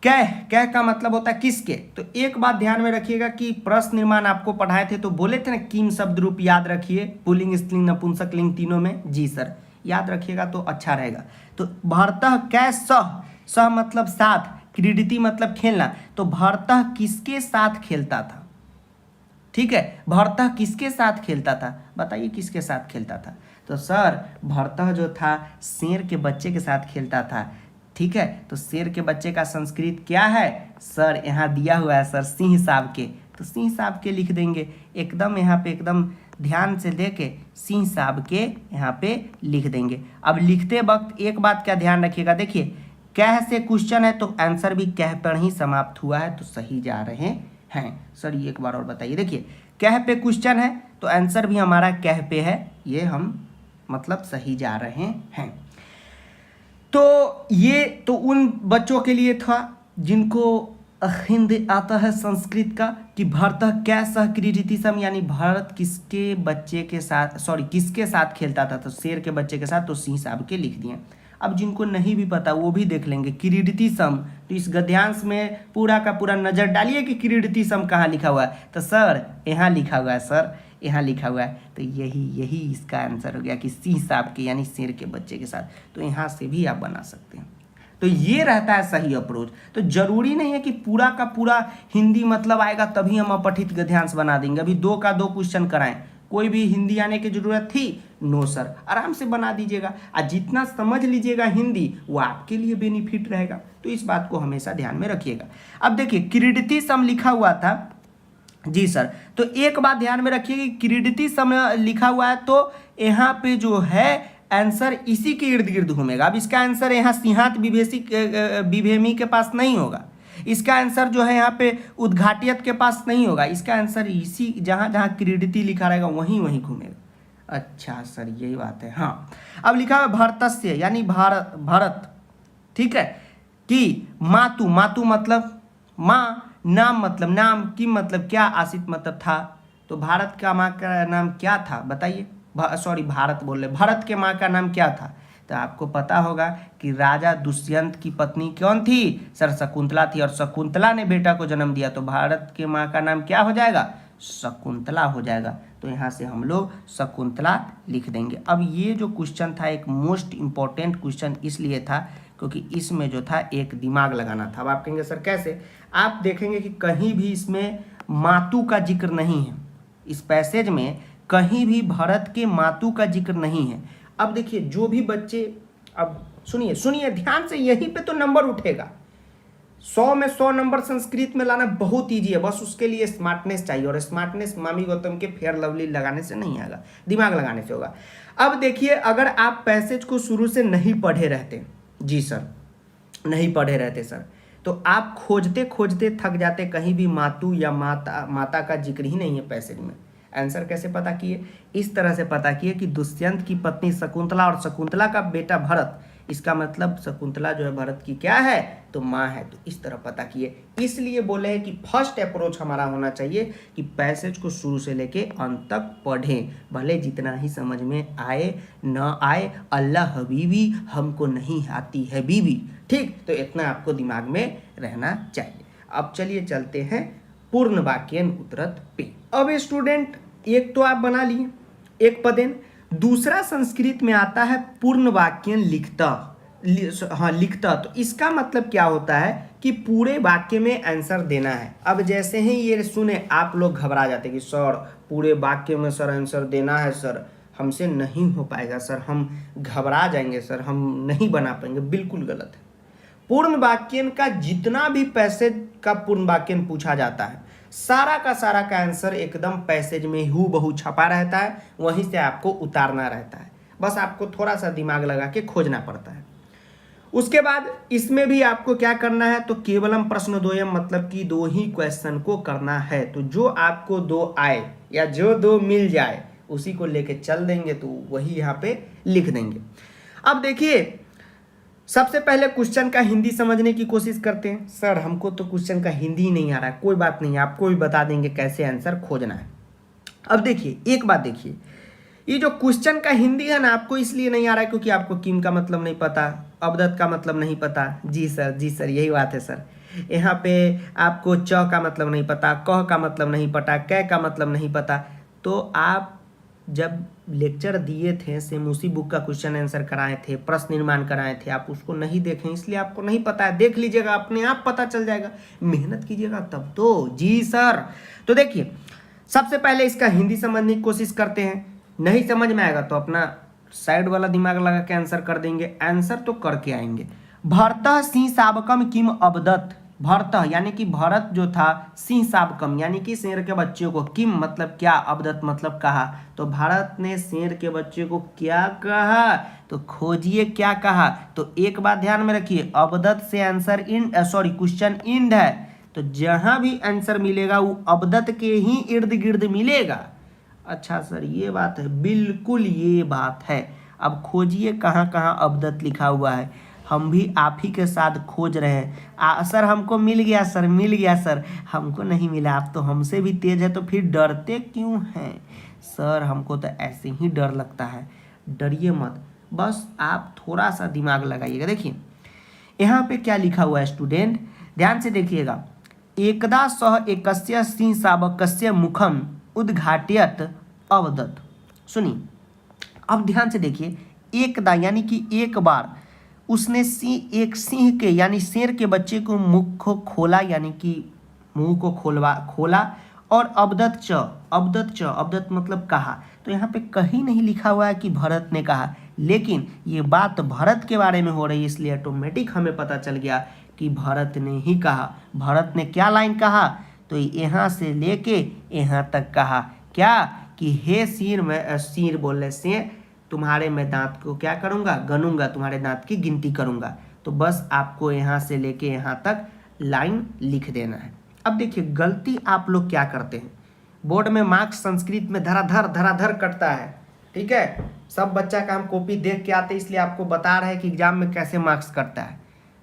कै, कै का मतलब होता है किसके। तो एक बात ध्यान में रखिएगा कि प्रश्न निर्माण आपको पढ़ाए थे तो बोले थे ना किम शब्द रूप याद रखिए, पुल्लिंग स्त्रीलिंग नपुंसक लिंग तीनों में। जी सर, याद रखिएगा तो अच्छा रहेगा। तो भरतः कै सह, सह मतलब साथ, क्रीडति मतलब खेलना। तो भरतः किसके साथ खेलता था? ठीक है, भरतः किसके साथ खेलता था? बताइए किसके साथ खेलता था? तो सर भरतः जो था शेर के बच्चे के साथ खेलता था। ठीक है, तो शेर के बच्चे का संस्कृत क्या है? सर यहाँ दिया हुआ है सर सिंह साहब के, तो सिंह साहब के लिख देंगे। एकदम यहाँ पे एकदम ध्यान से देके सिंह साहब के यहाँ पे लिख देंगे। अब लिखते वक्त एक बात क्या ध्यान रखिएगा, देखिए कह से क्वेश्चन है तो आंसर भी कह पर ही समाप्त हुआ है, तो सही जा रहे हैं। सर ये एक बार और बताइए, देखिए कह पे क्वेश्चन है तो आंसर भी हमारा कह पे है, ये हम मतलब सही जा रहे हैं। तो ये तो उन बच्चों के लिए था जिनको हिंदी आता है संस्कृत का कि भरत कै सह क्रीडति सम, यानी भारत किसके बच्चे के साथ, सॉरी किसके साथ खेलता था? तो शेर के बच्चे के साथ, तो सिंह साहब के लिख दिए। अब जिनको नहीं भी पता वो भी देख लेंगे। क्रीडति सम, तो इस गद्यांश में पूरा का पूरा नज़र डालिए कि क्रीडति सम कहाँ लिखा हुआ है। तो सर यहाँ लिखा हुआ है, सर यहाँ लिखा हुआ है। तो यही इसका आंसर हो गया कि सिंह साहब के यानी शेर के बच्चे के साथ। तो यहाँ से भी आप बना सकते हैं। तो ये रहता है सही अप्रोच। तो जरूरी नहीं है कि पूरा का पूरा हिंदी मतलब आएगा तभी हम अपठित गद्यांश बना देंगे। अभी 2 का 2 क्वेश्चन कराएं, कोई भी हिंदी आने की जरूरत थी? नो सर, आराम से बना दीजिएगा। और जितना समझ लीजिएगा हिंदी वो आपके लिए बेनिफिट रहेगा। तो इस बात को हमेशा ध्यान में रखिएगा। अब देखिए क्रीडति सम लिखा हुआ था जी सर, तो एक बात ध्यान में रखिए कि क्रीडति सम लिखा हुआ है तो यहाँ पे जो है आंसर इसी के इर्द गिर्द घूमेगा। अब इसका आंसर यहाँ सिंहात विभेमी के पास नहीं होगा। इसका आंसर जो है यहाँ पे उद्घाटियत के पास नहीं होगा। इसका आंसर इसी जहाँ जहाँ क्रीडति लिखा रहेगा वहीं वहीं घूमेगा। अच्छा सर यही बात है। हाँ, अब लिखा है भरतस्य यानी भरत, ठीक है, कि मातु, मातु मतलब माँ, नाम मतलब नाम, की मतलब क्या, आसित मतलब था। तो भारत का माँ का नाम क्या था बताइए? सॉरी भारत बोल रहे, भारत के माँ का नाम क्या था? तो आपको पता होगा कि राजा दुष्यंत की पत्नी कौन थी? सर शकुंतला थी। और शकुंतला ने बेटा को जन्म दिया, तो भारत के माँ का नाम क्या हो जाएगा? शकुंतला हो जाएगा। तो यहाँ से हम लोग शकुंतला लिख देंगे। अब ये जो क्वेश्चन था एक मोस्ट इम्पॉर्टेंट क्वेश्चन इसलिए था क्योंकि इसमें जो था एक दिमाग लगाना था। अब आप कहेंगे सर कैसे? आप देखेंगे कि कहीं भी इसमें मातु का जिक्र नहीं है। इस पैसेज में कहीं भी भरत के मातु का जिक्र नहीं है। अब देखिए जो भी बच्चे, अब सुनिए ध्यान से, यहीं पे तो नंबर उठेगा। 100 में 100 नंबर संस्कृत में लाना बहुत ईजी है। बस उसके लिए स्मार्टनेस चाहिए, और स्मार्टनेस मामी गौतम के फेयर लवली लगाने से नहीं आएगा, दिमाग लगाने से होगा। अब देखिए अगर आप पैसेज को शुरू से नहीं पढ़े रहते, जी सर नहीं पढ़े रहते सर, तो आप खोजते खोजते थक जाते, कहीं भी मातु या माता का जिक्र ही नहीं है पैसेज में। आंसर कैसे पता किए? इस तरह से पता किए कि दुष्यंत की पत्नी शकुंतला और शकुंतला का बेटा भरत, इसका मतलब शकुंतला जो है भरत की क्या है? तो माँ है। तो इस तरह पता किए। इसलिए बोले हैं कि फर्स्ट अप्रोच हमारा होना चाहिए कि पैसेज को शुरू से लेके अंत तक पढ़ें, भले जितना ही समझ में आए न आए। अल्लाह हबीबी हमको नहीं आती है बीबी, ठीक? तो इतना आपको दिमाग में रहना चाहिए। अब चलिए चलते हैं पूर्ण वाक्यन उत्तरत पे। अब स्टूडेंट एक तो आप बना लिए एक पदेन, दूसरा संस्कृत में आता है पूर्ण वाक्यन लिखता। लिखता, तो इसका मतलब क्या होता है कि पूरे वाक्य में आंसर देना है। अब जैसे ही ये सुने आप लोग घबरा जाते कि सर पूरे वाक्य में सर आंसर देना है, सर हमसे नहीं हो पाएगा, सर हम घबरा जाएंगे, सर हम नहीं बना पाएंगे। बिल्कुल गलत है। पूर्ण वाक्यन का जितना भी पैसेज का पूर्ण वाक्यन पूछा जाता है, सारा का आंसर एकदम पैसेज में हूबहू छपा रहता है, वहीं से आपको उतारना रहता है। बस आपको थोड़ा सा दिमाग लगा के खोजना पड़ता है। उसके बाद इसमें भी आपको क्या करना है? तो केवलम प्रश्न द्वयम, मतलब कि 2 ही क्वेश्चन को करना है। तो जो आपको 2 आए या जो 2 मिल जाए उसी को लेके चल देंगे, तो वही यहाँ पे लिख देंगे। अब देखिए सबसे पहले क्वेश्चन का हिंदी समझने की कोशिश करते हैं। सर हमको तो क्वेश्चन का हिंदी नहीं आ रहा है, कोई बात नहीं, आपको भी बता देंगे कैसे आंसर खोजना है। अब देखिए एक बात देखिए, ये जो क्वेश्चन का हिंदी है ना, आपको इसलिए नहीं आ रहा है क्योंकि आपको किम का मतलब नहीं पता, अबदत का मतलब नहीं पता। जी सर यही बात है सर। यहाँ पे आपको च का मतलब नहीं पता, कह का मतलब नहीं पता, कै का मतलब नहीं पता। तो आप जब लेक्चर दिए थे, सेम उसी बुक का क्वेश्चन आंसर कराए थे, प्रश्न निर्माण कराए थे, आप उसको नहीं देखें इसलिए आपको नहीं पता है। देख लीजिएगा, अपने आप पता चल जाएगा, मेहनत कीजिएगा तब तो। जी सर। तो देखिए सबसे पहले इसका हिंदी समझने की कोशिश करते हैं। नहीं समझ में आएगा तो अपना साइड वाला दिमाग लगा के आंसर कर देंगे। आंसर तो करके आएंगे। भरतः सिंह साबकम किम अबदत। भरतः यानी कि भरत जो था, सिंह साबकम यानी कि शेर के बच्चे को, किम मतलब क्या, अबदत मतलब कहा। तो भारत ने शेर के बच्चे को क्या कहा? तो खोजिए क्या कहा। तो एक बात ध्यान में रखिए, अबदत से आंसर क्वेश्चन इंड है। तो जहां भी आंसर मिलेगा वो अबदत के ही इर्द गिर्द मिलेगा। अच्छा सर ये बात है, बिल्कुल ये बात है। अब खोजिए कहाँ कहाँ अबदत लिखा हुआ है। हम भी आप ही के साथ खोज रहे हैं। सर हमको मिल गया सर, मिल गया सर। हमको नहीं मिला, आप तो हमसे भी तेज है, तो फिर डरते क्यों हैं? सर हमको तो ऐसे ही डर लगता है। डरिए मत, बस आप थोड़ा सा दिमाग लगाइएगा। देखिए यहाँ पे क्या लिखा हुआ है स्टूडेंट, ध्यान से देखिएगा। एकदा सह एकस्य सिंह शावकस्य मुखम उद्घाटयत अवदत्। सुनिए, अब ध्यान से देखिए, एकदा यानी कि एक बार उसने एक सिंह के यानी शेर के बच्चे को मुख को खोला, यानी कि मुंह को खोला और अबदत मतलब कहा। तो यहाँ पे कहीं नहीं लिखा हुआ है कि भरत ने कहा, लेकिन ये बात भरत के बारे में हो रही है, इसलिए ऑटोमेटिक हमें पता चल गया कि भरत ने ही कहा। भरत ने क्या लाइन कहा, तो यहाँ से लेके यहाँ तक कहा क्या कि हे सिर, मैं सिर बोल रहे शेर, तुम्हारे मैं दांत को क्या करूँगा, गनूंगा, तुम्हारे दांत की गिनती करूँगा। तो बस आपको यहाँ से लेके यहाँ तक लाइन लिख देना है। अब देखिए गलती आप लोग क्या करते हैं, बोर्ड में मार्क्स संस्कृत में धराधर कटता है, ठीक है। सब बच्चा का हम कॉपी देख के आते हैं, इसलिए आपको बता रहे हैं कि एग्जाम में कैसे मार्क्स कटता है।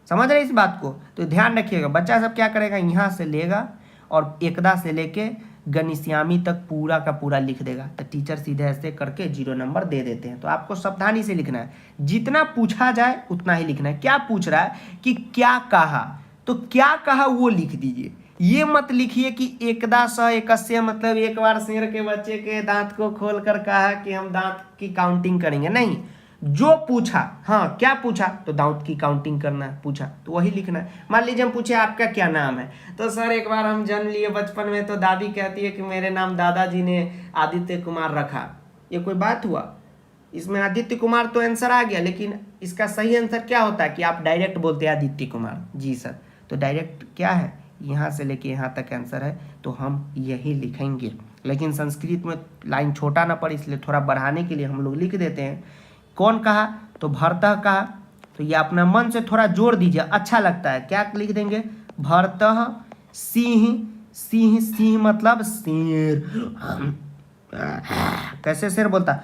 समझ रहे इस बात को, तो ध्यान रखिएगा। बच्चा सब क्या करेगा, यहाँ से लेगा और एकदा से लेके गणिश्यामी तक पूरा का पूरा लिख देगा। तो टीचर सीधे ऐसे करके 0 नंबर दे देते हैं। तो आपको सावधानी से लिखना है, जितना पूछा जाए उतना ही लिखना है। क्या पूछ रहा है कि क्या कहा, तो क्या कहा वो लिख दीजिए। ये मत लिखिए कि एकदा स एकस्य मतलब एक बार शेर के बच्चे के दांत को खोल कर कहा कि हम दांत की काउंटिंग करेंगे, नहीं। जो पूछा, हाँ क्या पूछा, तो दांत की काउंटिंग करना है, पूछा तो वही लिखना है। मान लीजिए हम पूछे आपका क्या नाम है, तो सर एक बार हम जन्म लिए बचपन में, तो दादी कहती है कि मेरे नाम दादाजी ने आदित्य कुमार रखा। ये कोई बात हुआ, इसमें आदित्य कुमार तो आंसर आ गया, लेकिन इसका सही आंसर क्या होता है कि आप डायरेक्ट बोलते हैं आदित्य कुमार। जी सर, तो डायरेक्ट क्या है, यहाँ से लेके यहाँ तक आंसर है, तो हम यही लिखेंगे। लेकिन संस्कृत में लाइन छोटा ना पड़े, इसलिए थोड़ा बढ़ाने के लिए हम लोग लिख देते हैं। कौन कहा, तो भरतः कहा। तो ये अपना मन से थोड़ा जोड़ दीजिए, अच्छा लगता है। क्या लिख देंगे, भरतः सिंह, सिंह सिंह मतलब शेर। कैसे शेर बोलता,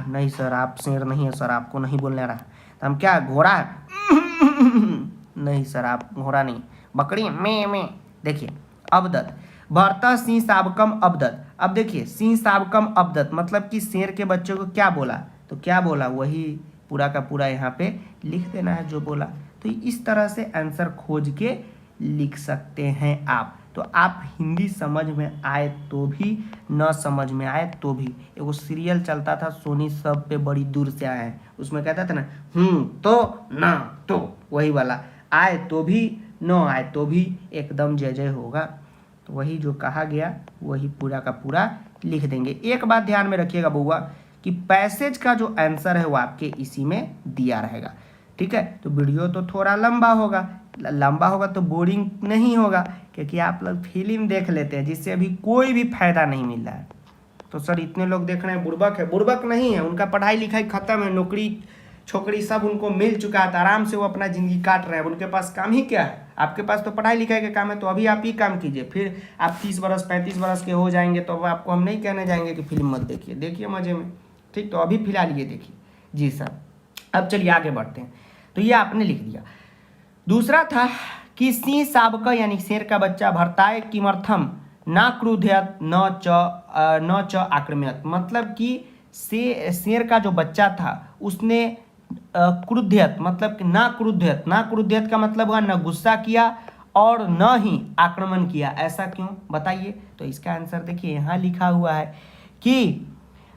नहीं सर आप शेर नहीं है सर, आपको नहीं बोलने रहा। तो हम क्या, घोड़ा है, नहीं सर आप घोड़ा नहीं, बकरी में। देखिए अबदत, भरतः सिंह शावकम अबदत। अब देखिए सिंह शावकम अबदत मतलब कि शेर के बच्चे को क्या बोला, तो क्या बोला वही पूरा का पूरा यहाँ पे लिख देना है जो बोला। तो इस तरह से आंसर खोज के लिख सकते हैं आप। तो आप हिंदी समझ में आए तो भी, न समझ में आए तो भी। एगो सीरियल चलता था सोनी सब पे, बड़ी दूर से आए हैं, उसमें कहता था ना तो ना तो, वही वाला, आए तो भी न आए तो भी एकदम जय जय होगा। तो वही जो कहा गया वही पूरा का पूरा लिख देंगे। एक बात ध्यान में रखिएगा बउआ कि पैसेज का जो आंसर है वो आपके इसी में दिया रहेगा, ठीक है। तो वीडियो तो थोड़ा लंबा होगा तो बोरिंग नहीं होगा, क्योंकि आप लोग फिल्म देख लेते हैं जिससे अभी कोई भी फायदा नहीं मिल रहा है। तो सर इतने लोग देख रहे हैं, बुड़बक है, बुड़बक नहीं है, उनका पढ़ाई लिखाई खत्म है, नौकरी छोकरी सब उनको मिल चुका है, तो आराम से वो अपना ज़िंदगी काट रहे हैं। उनके पास काम ही क्या है, आपके पास तो पढ़ाई लिखाई का काम है। तो अभी आप ही काम कीजिए, फिर आप 30 बरस 35 बरस के हो जाएंगे तो आपको हम नहीं कहने जाएंगे कि फिल्म मत देखिए, देखिए मज़े में, ठीक। तो अभी फिलहाल ये देखिए। जी सर, अब चलिए आगे बढ़ते हैं। तो ये आपने लिख दिया। दूसरा था कि सिंह शावक यानी शेर का बच्चा भरताय किमर्थम ना क्रुध्यत न च आक्रम्यत, मतलब कि शेर का जो बच्चा था उसने क्रुध्यत मतलब कि ना क्रुध्यत का मतलब हुआ न गुस्सा किया और न ही आक्रमण किया। ऐसा क्यों बताइए, तो इसका आंसर देखिए यहाँ लिखा हुआ है कि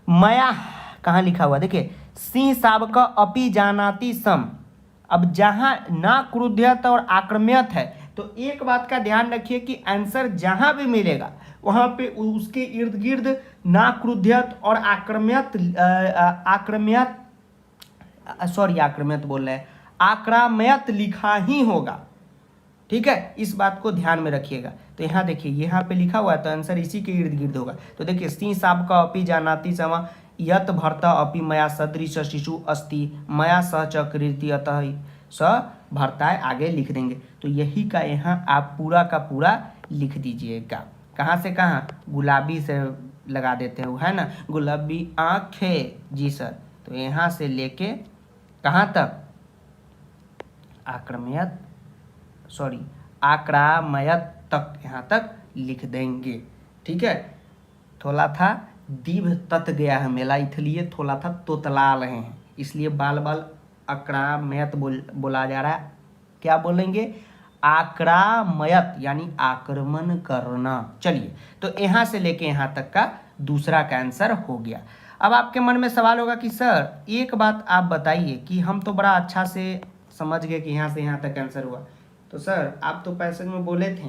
मया, कहाँ लिखा हुआ देखिए, सिंह शावक अपि जानाति सम। अब जहाँ ना क्रुध्यत और आक्रम्यत है, तो एक बात का ध्यान रखिए कि आंसर जहाँ भी मिलेगा वहाँ पे उसके इर्द गिर्द ना क्रुध्यत और आक्राम्यत लिखा ही होगा, ठीक है। इस बात को ध्यान में रखिएगा। तो यहाँ देखिए यहाँ पे लिखा हुआ है, तो आंसर इसी के इर्द गिर्द होगा। तो देखिए सिंह शावक अपि जानाति सम यत भर्ता अपि मया सदृश शिशु अस्ति मया सह च क्रीडति अतः स भर्ताय, आगे लिख देंगे। तो यही का यहाँ आप पूरा का पूरा लिख दीजिएगा। कहाँ से कहाँ, गुलाबी से लगा देते हो, है ना, गुलाबी आँखें। जी सर, तो यहाँ से लेके कहाँ तक, आक्रामयत तक यहाँ तक लिख देंगे, ठीक है। थोड़ा था दीभ तत गया है मेला, इसलिए थोड़ा था तोतला रहे हैं, इसलिए बाल बाल आक्रामयत बोला जा रहा है। क्या बोलेंगे? आक्रामयत यानी आक्रमण करना। चलिए, तो यहाँ से लेके यहाँ तक का दूसरा का आंसर हो गया। अब आपके मन में सवाल होगा कि सर एक बात आप बताइए कि हम तो बड़ा अच्छा से समझ गए कि यहाँ से यहाँ तक आंसर हुआ, तो सर आप तो पैसेज में बोले थे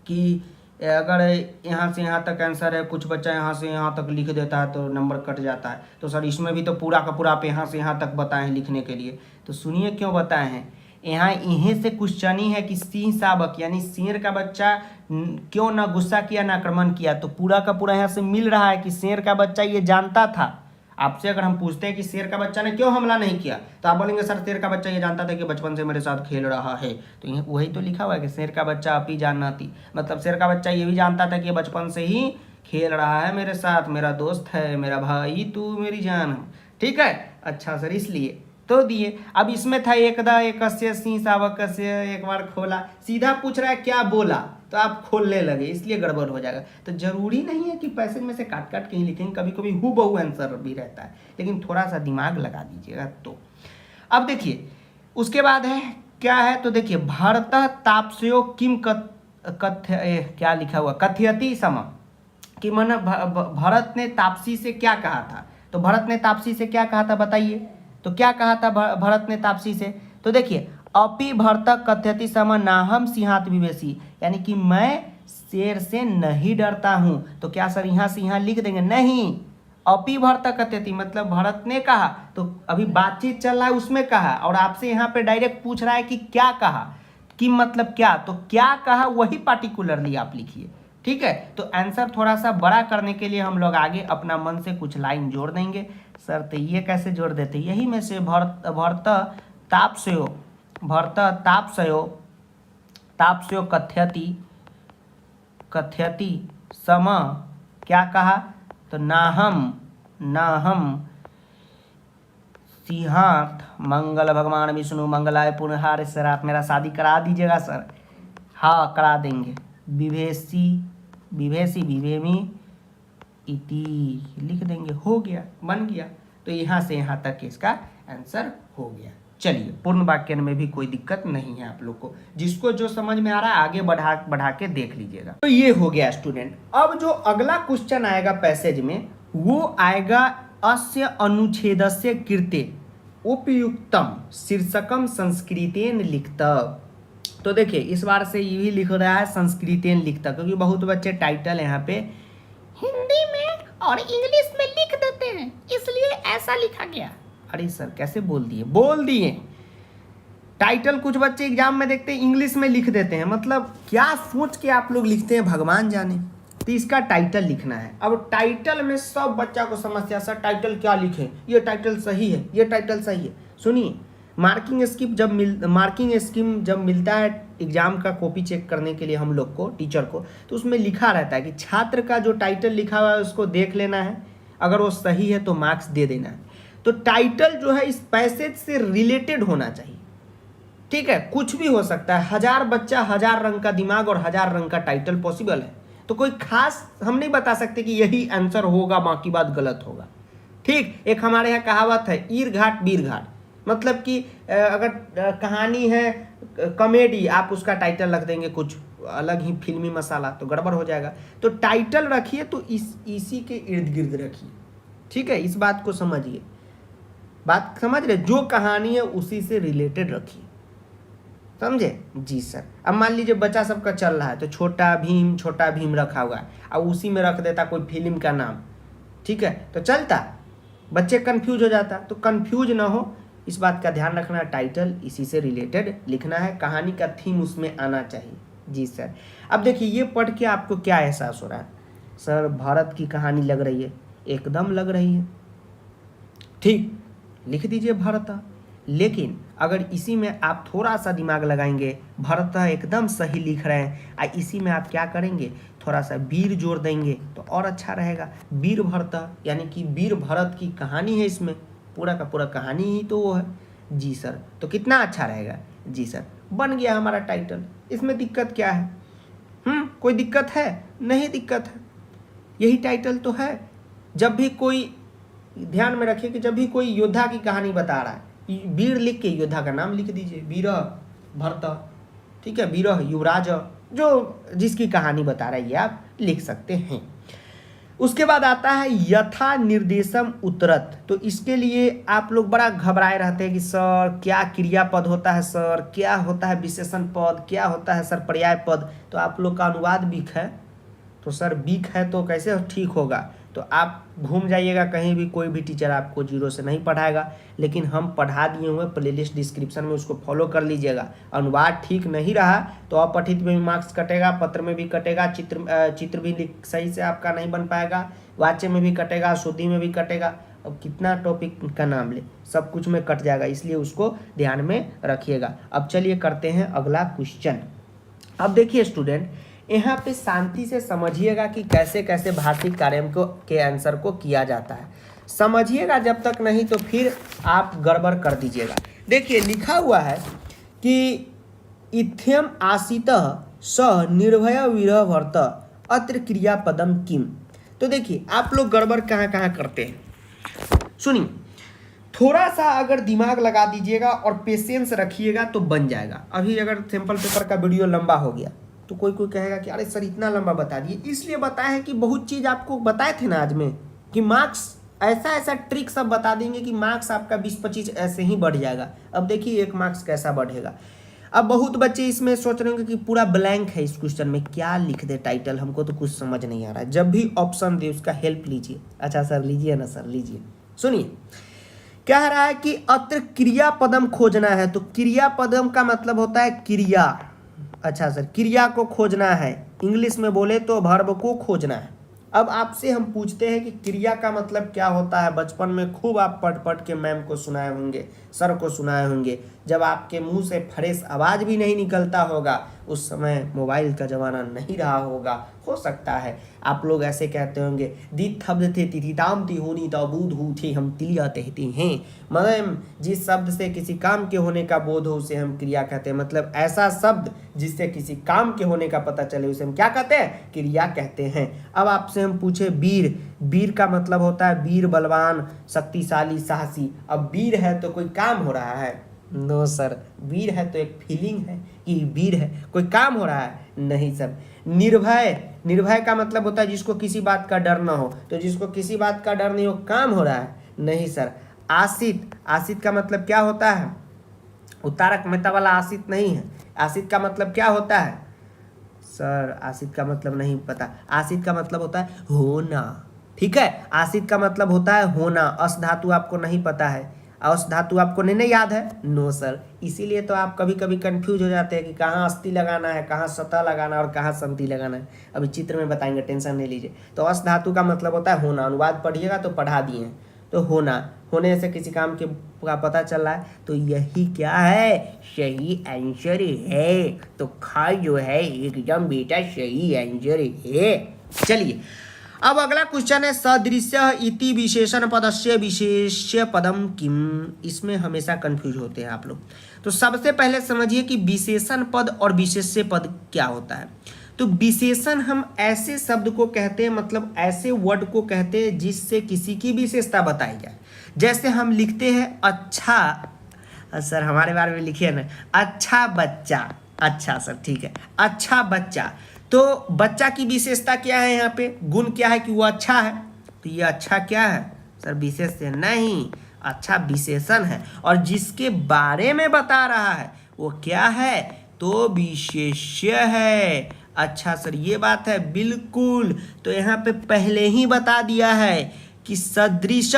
कि अगर यहाँ से यहाँ तक आंसर है, कुछ बच्चा यहाँ से यहाँ तक लिख देता है तो नंबर कट जाता है, तो सर इसमें भी तो पूरा का पूरा आप यहाँ से यहाँ तक बताए हैं लिखने के लिए। तो सुनिए क्यों बताए हैं। यहाँ इन्हीं से क्वेश्चन ही है कि सिंह शावक यानी शेर का बच्चा क्यों ना गुस्सा किया ना आक्रमण किया। तो पूरा का पूरा यहाँ से मिल रहा है कि शेर का बच्चा ये जानता था। आपसे अगर हम पूछते हैं कि शेर का बच्चा ने क्यों हमला नहीं किया, तो आप बोलेंगे सर शेर का बच्चा ये जानता था कि बचपन से मेरे साथ खेल रहा है। तो ये वही तो लिखा हुआ है कि शेर का बच्चा आप ही जानना थी, मतलब शेर का बच्चा ये भी जानता था कि ये बचपन से ही खेल रहा है मेरे साथ, मेरा दोस्त है, मेरा भाई, तू मेरी जान है। ठीक है, अच्छा सर इसलिए तो दिए। अब इसमें था एकदा एकस्य सिंह शावकस्य, एक बार खोला, सीधा पूछ रहा है क्या बोला, तो आप खोलने लगे, इसलिए गड़बड़ हो जाएगा। तो जरूरी नहीं है कि पैसेज में से काट काट के ही लिखेंगे, कभी कभी हूबहू आंसर भी रहता है, लेकिन थोड़ा सा दिमाग लगा दीजिएगा। तो अब देखिए उसके बाद है क्या है, तो देखिए भारत तापस्यो किम कथ्य क्या लिखा हुआ, कथयति सम कि मन भरत ने तापसी से क्या कहा था। तो भरत ने तापसी से क्या कहा था बताइए, तो क्या कहा था भरत ने तापसी से। तो देखिए अपि भरत कथयति सम नाहम सिंहात विवेशी, यानी कि मैं शेर से नहीं डरता हूं। तो क्या सर यहाँ से यहाँ लिख देंगे? नहीं, अपि भरत कथयति मतलब भरत ने कहा, तो अभी बातचीत चल रहा है उसमें कहा, और आपसे यहाँ पे डायरेक्ट पूछ रहा है कि क्या कहा, कि मतलब क्या, तो क्या कहा वही पार्टिकुलरली आप लिखिए। ठीक है, तो आंसर थोड़ा सा बड़ा करने के लिए हम लोग आगे अपना मन से कुछ लाइन जोड़ देंगे। सर तो ये कैसे जोड़ देते, यही में से भरत तापस्यो कथयति सम क्या कहा, तो नाहम सिंहात मंगल भगवान विष्णु मंगलाय पुनहार। सर आप मेरा शादी करा दीजिएगा सर। हाँ करा देंगे। विभेसी विभेमी इति लिख देंगे, हो गया, बन गया। तो यहाँ से यहाँ तक इसका आंसर हो गया। चलिए पूर्ण वाक्य में भी कोई दिक्कत नहीं है आप लोग को, जिसको जो समझ में आ रहा है आगे बढ़ा के देख लीजिएगा। तो ये हो गया स्टूडेंट। अब जो अगला क्वेश्चन आएगा पैसेज में वो आएगा अस्य अनुच्छेदस्य कृते उपयुक्तम शीर्षकम संस्कृतेन लिखत। तो देखिए इस बार से ये भी लिख रहा है संस्कृतेन लिखत, क्योंकि बहुत बच्चे टाइटल यहाँ पे हिंदी में और इंग्लिश में लिख देते हैं, इसलिए ऐसा लिखा गया। अरे सर कैसे बोल दिए टाइटल कुछ बच्चे एग्जाम में देखते हैं इंग्लिश में लिख देते हैं, मतलब क्या सोच के आप लोग लिखते हैं भगवान जाने। तो इसका टाइटल लिखना है। अब टाइटल में सब बच्चा को समस्या, सर टाइटल क्या लिखें, ये टाइटल सही है, ये टाइटल सही है। सुनिए मार्किंग स्कीम जब मिलता है एग्जाम का कॉपी चेक करने के लिए हम लोग को, टीचर को, तो उसमें लिखा रहता है कि छात्र का जो टाइटल लिखा हुआ है उसको देख लेना है, अगर वो सही है तो मार्क्स दे देना है। तो टाइटल जो है इस पैसेज से रिलेटेड होना चाहिए। ठीक है, कुछ भी हो सकता है, 1000 बच्चा 1000 रंग का दिमाग और 1000 रंग का टाइटल पॉसिबल है। तो कोई खास हम नहीं बता सकते कि यही आंसर होगा, बाकी बात गलत होगा। ठीक, एक हमारे यहाँ कहावत है ईर घाट बीर घाट, मतलब कि अगर कहानी है कॉमेडी, आप उसका टाइटल रख देंगे कुछ अलग ही फिल्मी मसाला, तो गड़बड़ हो जाएगा। तो टाइटल रखिए तो इसी के इर्द गिर्द रखिए। ठीक है, इस बात को समझिए, बात समझ रहे, जो कहानी है उसी से रिलेटेड रखिए, समझे जी सर। अब मान लीजिए बच्चा सबका चल रहा है तो छोटा भीम रखा हुआ है, अब उसी में रख देता कोई फिल्म का नाम, ठीक है, तो चलता, बच्चे कंफ्यूज हो जाता। तो कंफ्यूज ना हो इस बात का ध्यान रखना, टाइटल इसी से रिलेटेड लिखना है, कहानी का थीम उसमें आना चाहिए। जी सर। अब देखिए ये पढ़ के आपको क्या एहसास हो रहा है, सर भारत की कहानी लग रही है, एकदम लग रही है, ठीक, लिख दीजिए भारत। लेकिन अगर इसी में आप थोड़ा सा दिमाग लगाएंगे, भारत एकदम सही लिख रहे हैं, इसी में आप क्या करेंगे, थोड़ा सा वीर जोड़ देंगे तो और अच्छा रहेगा। वीर भरत यानी कि वीर भरत की कहानी है, इसमें पूरा का पूरा कहानी ही तो वो है। जी सर, तो कितना अच्छा रहेगा। जी सर, बन गया हमारा टाइटल। इसमें दिक्कत क्या है? कोई दिक्कत है? नहीं दिक्कत है, यही टाइटल तो है। जब भी कोई ध्यान में रखिए कि जब भी कोई योद्धा की कहानी बता रहा है, वीर लिख के योद्धा का नाम लिख दीजिए, वीर भरत, ठीक है, वीर युवराज, जो जिसकी कहानी बता रहा है ये आप लिख सकते हैं। उसके बाद आता है यथा निर्देशम उत्तरत। तो इसके लिए आप लोग बड़ा घबराए रहते हैं कि सर क्या क्रियापद होता है, सर क्या होता है विशेषण पद, क्या होता है सर पर्याय पद। तो आप लोग का अनुवाद वीक है, तो सर वीक है तो कैसे ठीक होगा। तो आप घूम जाइएगा कहीं भी, कोई भी टीचर आपको जीरो से नहीं पढ़ाएगा, लेकिन हम पढ़ा दिए हुए प्लेलिस्ट डिस्क्रिप्शन में, उसको फॉलो कर लीजिएगा। अनुवाद ठीक नहीं रहा तो अपठित में भी मार्क्स कटेगा, पत्र में भी कटेगा, चित्र भी सही से आपका नहीं बन पाएगा, वाच्य में भी कटेगा, शुद्धि में भी कटेगा। अब कितना टॉपिक का नाम ले, सब कुछ में कट जाएगा, इसलिए उसको ध्यान में रखिएगा। अब चलिए करते हैं अगला क्वेश्चन। अब देखिए स्टूडेंट, यहाँ पे शांति से समझिएगा कि कैसे कैसे भाषिक कार्य के आंसर को किया जाता है। समझिएगा, जब तक नहीं तो फिर आप गड़बड़ कर दीजिएगा। देखिए लिखा हुआ है कि इथ्यम आसितः सह निर्भय विरह भर्त अत्र क्रियापदम किम। तो देखिए आप लोग गड़बड़ कहाँ कहाँ करते हैं, सुनिए, थोड़ा सा अगर दिमाग लगा दीजिएगा और पेशेंस रखिएगा तो बन जाएगा। अभी अगर सैंपल पेपर का वीडियो लंबा हो गया तो कोई कोई कहेगा कि अरे सर इतना लंबा बता दिए, इसलिए बताए हैं कि बहुत चीज़ आपको बताए थे ना आज में कि मार्क्स ऐसा ऐसा ट्रिक सब बता देंगे कि मार्क्स आपका 20-25 ऐसे ही बढ़ जाएगा। अब देखिए 1 मार्क्स कैसा बढ़ेगा। अब बहुत बच्चे इसमें सोच रहे होंगे कि पूरा ब्लैंक है इस क्वेश्चन में, क्या लिख दे टाइटल, हमको तो कुछ समझ नहीं आ रहा है। जब भी ऑप्शन दे उसका हेल्प लीजिए। अच्छा सर लीजिए ना, सर लीजिए, सुनिए कह रहा है कि अत्र क्रियापदम खोजना है। तो क्रियापदम का मतलब होता है क्रिया। अच्छा सर, क्रिया को खोजना है, इंग्लिश में बोले तो वर्ब को खोजना है। अब आपसे हम पूछते हैं कि क्रिया का मतलब क्या होता है। बचपन में खूब आप पढ़ पढ़ के मैम को सुनाए होंगे, सर को सुनाए होंगे। जब आपके मुंह से फ्रेश आवाज़ भी नहीं निकलता होगा, उस समय मोबाइल का ज़माना नहीं रहा होगा, हो सकता है आप लोग ऐसे कहते होंगे दी थब्द थे तिथिताम ती होनी तो बूध हु थे हम तिलिया कहते हैं। मतलब जिस शब्द से किसी काम के होने का बोध हो उसे हम क्रिया कहते हैं। मतलब ऐसा शब्द जिससे किसी काम के होने का पता चले उसे हम क्या कहते हैं, क्रिया कहते हैं। अब आपसे हम पूछे वीर, वीर का मतलब होता है वीर, बलवान, शक्तिशाली, साहसी। अब वीर है तो कोई काम हो रहा है? नो सर, वीर है तो एक फीलिंग है कि वीर है, कोई काम हो रहा है? नहीं सर। निर्भय, निर्भय का मतलब होता है जिसको किसी बात का डर ना हो। तो जिसको किसी बात का डर नहीं हो, काम हो रहा है? नहीं सर। आसित, आसित का मतलब क्या होता है? उतारक मेहता वाला आसित नहीं है। आसित का मतलब क्या होता है? सर आसित का मतलब नहीं पता। आसित का मतलब होता है होना, ठीक है। आसित का मतलब होता है होना। अस धातु आपको नहीं पता है, अस धातु आपको नहीं याद है? No sir. इसीलिए तो आप कभी कभी कंफ्यूज हो जाते हैं कि कहाँ अस्थि लगाना है, कहाँ सतह लगाना है और कहाँ संति लगाना है। अभी चित्र में बताएंगे, टेंशन नहीं लीजिए। तो अस धातु का मतलब होता है होना। अनुवाद पढ़िएगा तो पढ़ा दिए हैं। तो होना, होने से किसी काम के का पता चल रहा है, तो यही क्या है, सही आंसर है। तो खा जो है एकदम बेटा सही आंसर है। चलिए अब अगला क्वेश्चन है सदृश्य इति विशेषण पदस्य विशेष्य पदम किम। इसमें हमेशा कंफ्यूज होते हैं आप लोग। तो सबसे पहले समझिए कि विशेषण पद और विशेष्य पद क्या होता है। तो विशेषण हम ऐसे शब्द को कहते हैं, मतलब ऐसे वर्ड को कहते हैं जिससे किसी की विशेषता बताई जाए। जैसे हम लिखते हैं अच्छा, सर हमारे बारे में लिखिए ना, अच्छा बच्चा। अच्छा सर ठीक है, अच्छा बच्चा। तो बच्चा की विशेषता क्या है, यहाँ पे गुण क्या है कि वो अच्छा है। तो ये अच्छा क्या है सर, विशेषण नहीं, अच्छा विशेषण है। और जिसके बारे में बता रहा है वो क्या है, तो विशेष्य है। अच्छा सर ये बात है, बिल्कुल। तो यहाँ पे पहले ही बता दिया है कि सदृश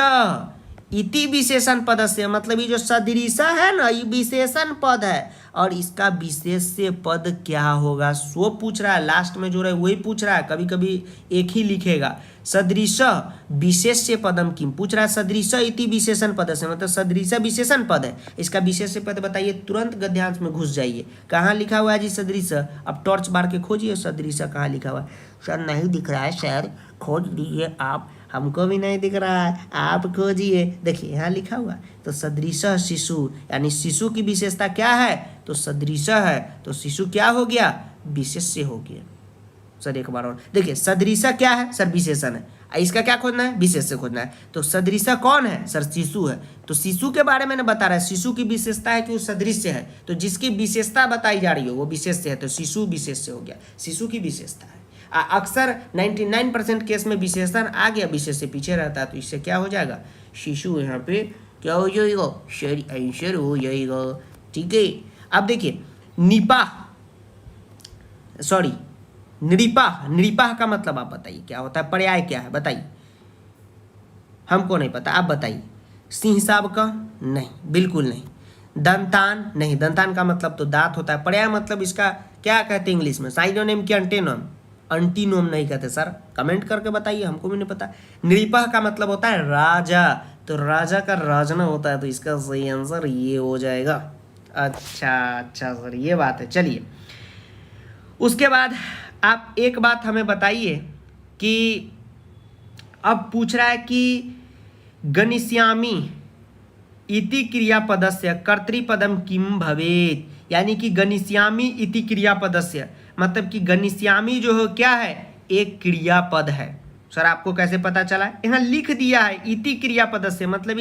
इति विशेषण पद से, मतलब ये जो सदृश है ना, ये विशेषण पद है और इसका विशेष्य पद क्या होगा सो पूछ रहा है। लास्ट में जो रहे वही पूछ रहा है, कभी कभी एक ही लिखेगा। सदृश विशेष्य पदम किम पूछ रहा है। सदृश इति विशेषण पद से मतलब सदृश विशेषण पद है, इसका विशेष्य पद बताइए। तुरंत गद्यांश में घुस जाइए, कहाँ लिखा हुआ है जी सदृश। अब टॉर्च बार के खोजिए सदृश कहाँ लिखा हुआ है। सर नहीं दिख रहा है सर, खोज लीजिए आप। हमको भी नहीं दिख रहा है, आप खोजिए। देखिए यहाँ लिखा हुआ है। तो सदृश शिशु, यानी शिशु की विशेषता क्या है, तो सदृश है। तो शिशु क्या हो गया, विशेष्य हो गया। सर एक बार और देखिए, सदृश क्या है सर, विशेषण है। इसका क्या खोजना है, विशेष्य खोजना है। तो सदृश कौन है सर, शिशु है। तो शिशु के बारे में ना बता रहा है, शिशु की विशेषता है कि वो सदृश्य है, तो जिसकी विशेषता बताई जा रही हो वो विशेष्य है, तो शिशु विशेष्य हो गया, शिशु की विशेषता है। अक्सर 99% केस में विशेषण आ गया, विशेष्य पीछे रहता है, तो इससे क्या हो जाएगा, शिशु यहाँ पे क्या हो जाएगा, सही आंसर हो जाएगा। ठीक है, अब देखिए निपाह, सॉरी नृपाह, नृपाह का मतलब आप बताइए क्या होता है, पर्याय क्या है बताइए, हमको नहीं पता, आप बताइए। सिंह साहब का नहीं, बिल्कुल नहीं। दंतान नहीं, दंतान का मतलब तो दांत होता है। पर्याय मतलब इसका क्या कहते हैं इंग्लिश में, साइनोनिम की एंटीनोम, एंटीनोम नहीं कहते सर, कमेंट करके बताइए, हमको भी नहीं पता। नृपह का मतलब होता है राजा, तो राजा का राजना होता है, तो इसका सही आंसर ये हो जाएगा। अच्छा सर, ये बात है। चलिए उसके बाद आप एक बात हमें बताइए कि अब पूछ रहा है कि गणिष्यामि इति क्रियापदस्य कर्तृपदम किम भवेत्, यानी कि गणिष्यामि इति क्रियापदस्य, मतलब कि गणिष्यामि जो है क्या है, एक क्रियापद है। सर आपको कैसे पता चला, यहाँ लिख दिया है इति क्रियापदस्य, मतलब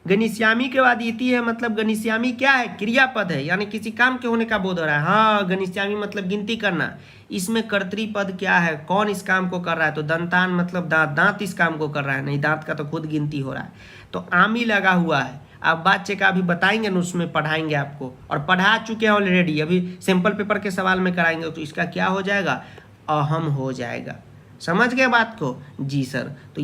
गणिष्यामि के बाद इति है, मतलब गणिष्यामि क्या है, क्रियापद है, यानी किसी काम के होने का बोध हो रहा है। हाँ, गणिष्यामि मतलब गिनती करना, इसमें कर्तृपद क्या है, कौन इस काम को कर रहा है, तो दंतान मतलब दांत, दांत इस काम को कर रहा है, नहीं दांत का तो खुद गिनती हो रहा है, तो आमी लगा हुआ है। आप बात चेक अभी बताएंगे ना, उसमें पढ़ाएंगे आपको, और पढ़ा चुके हैं ऑलरेडी, अभी सिंपल पेपर के सवाल में कराएंगे, तो इसका क्या हो जाएगा, अहम हो जाएगा। समझ गए बात को, जी सर। तो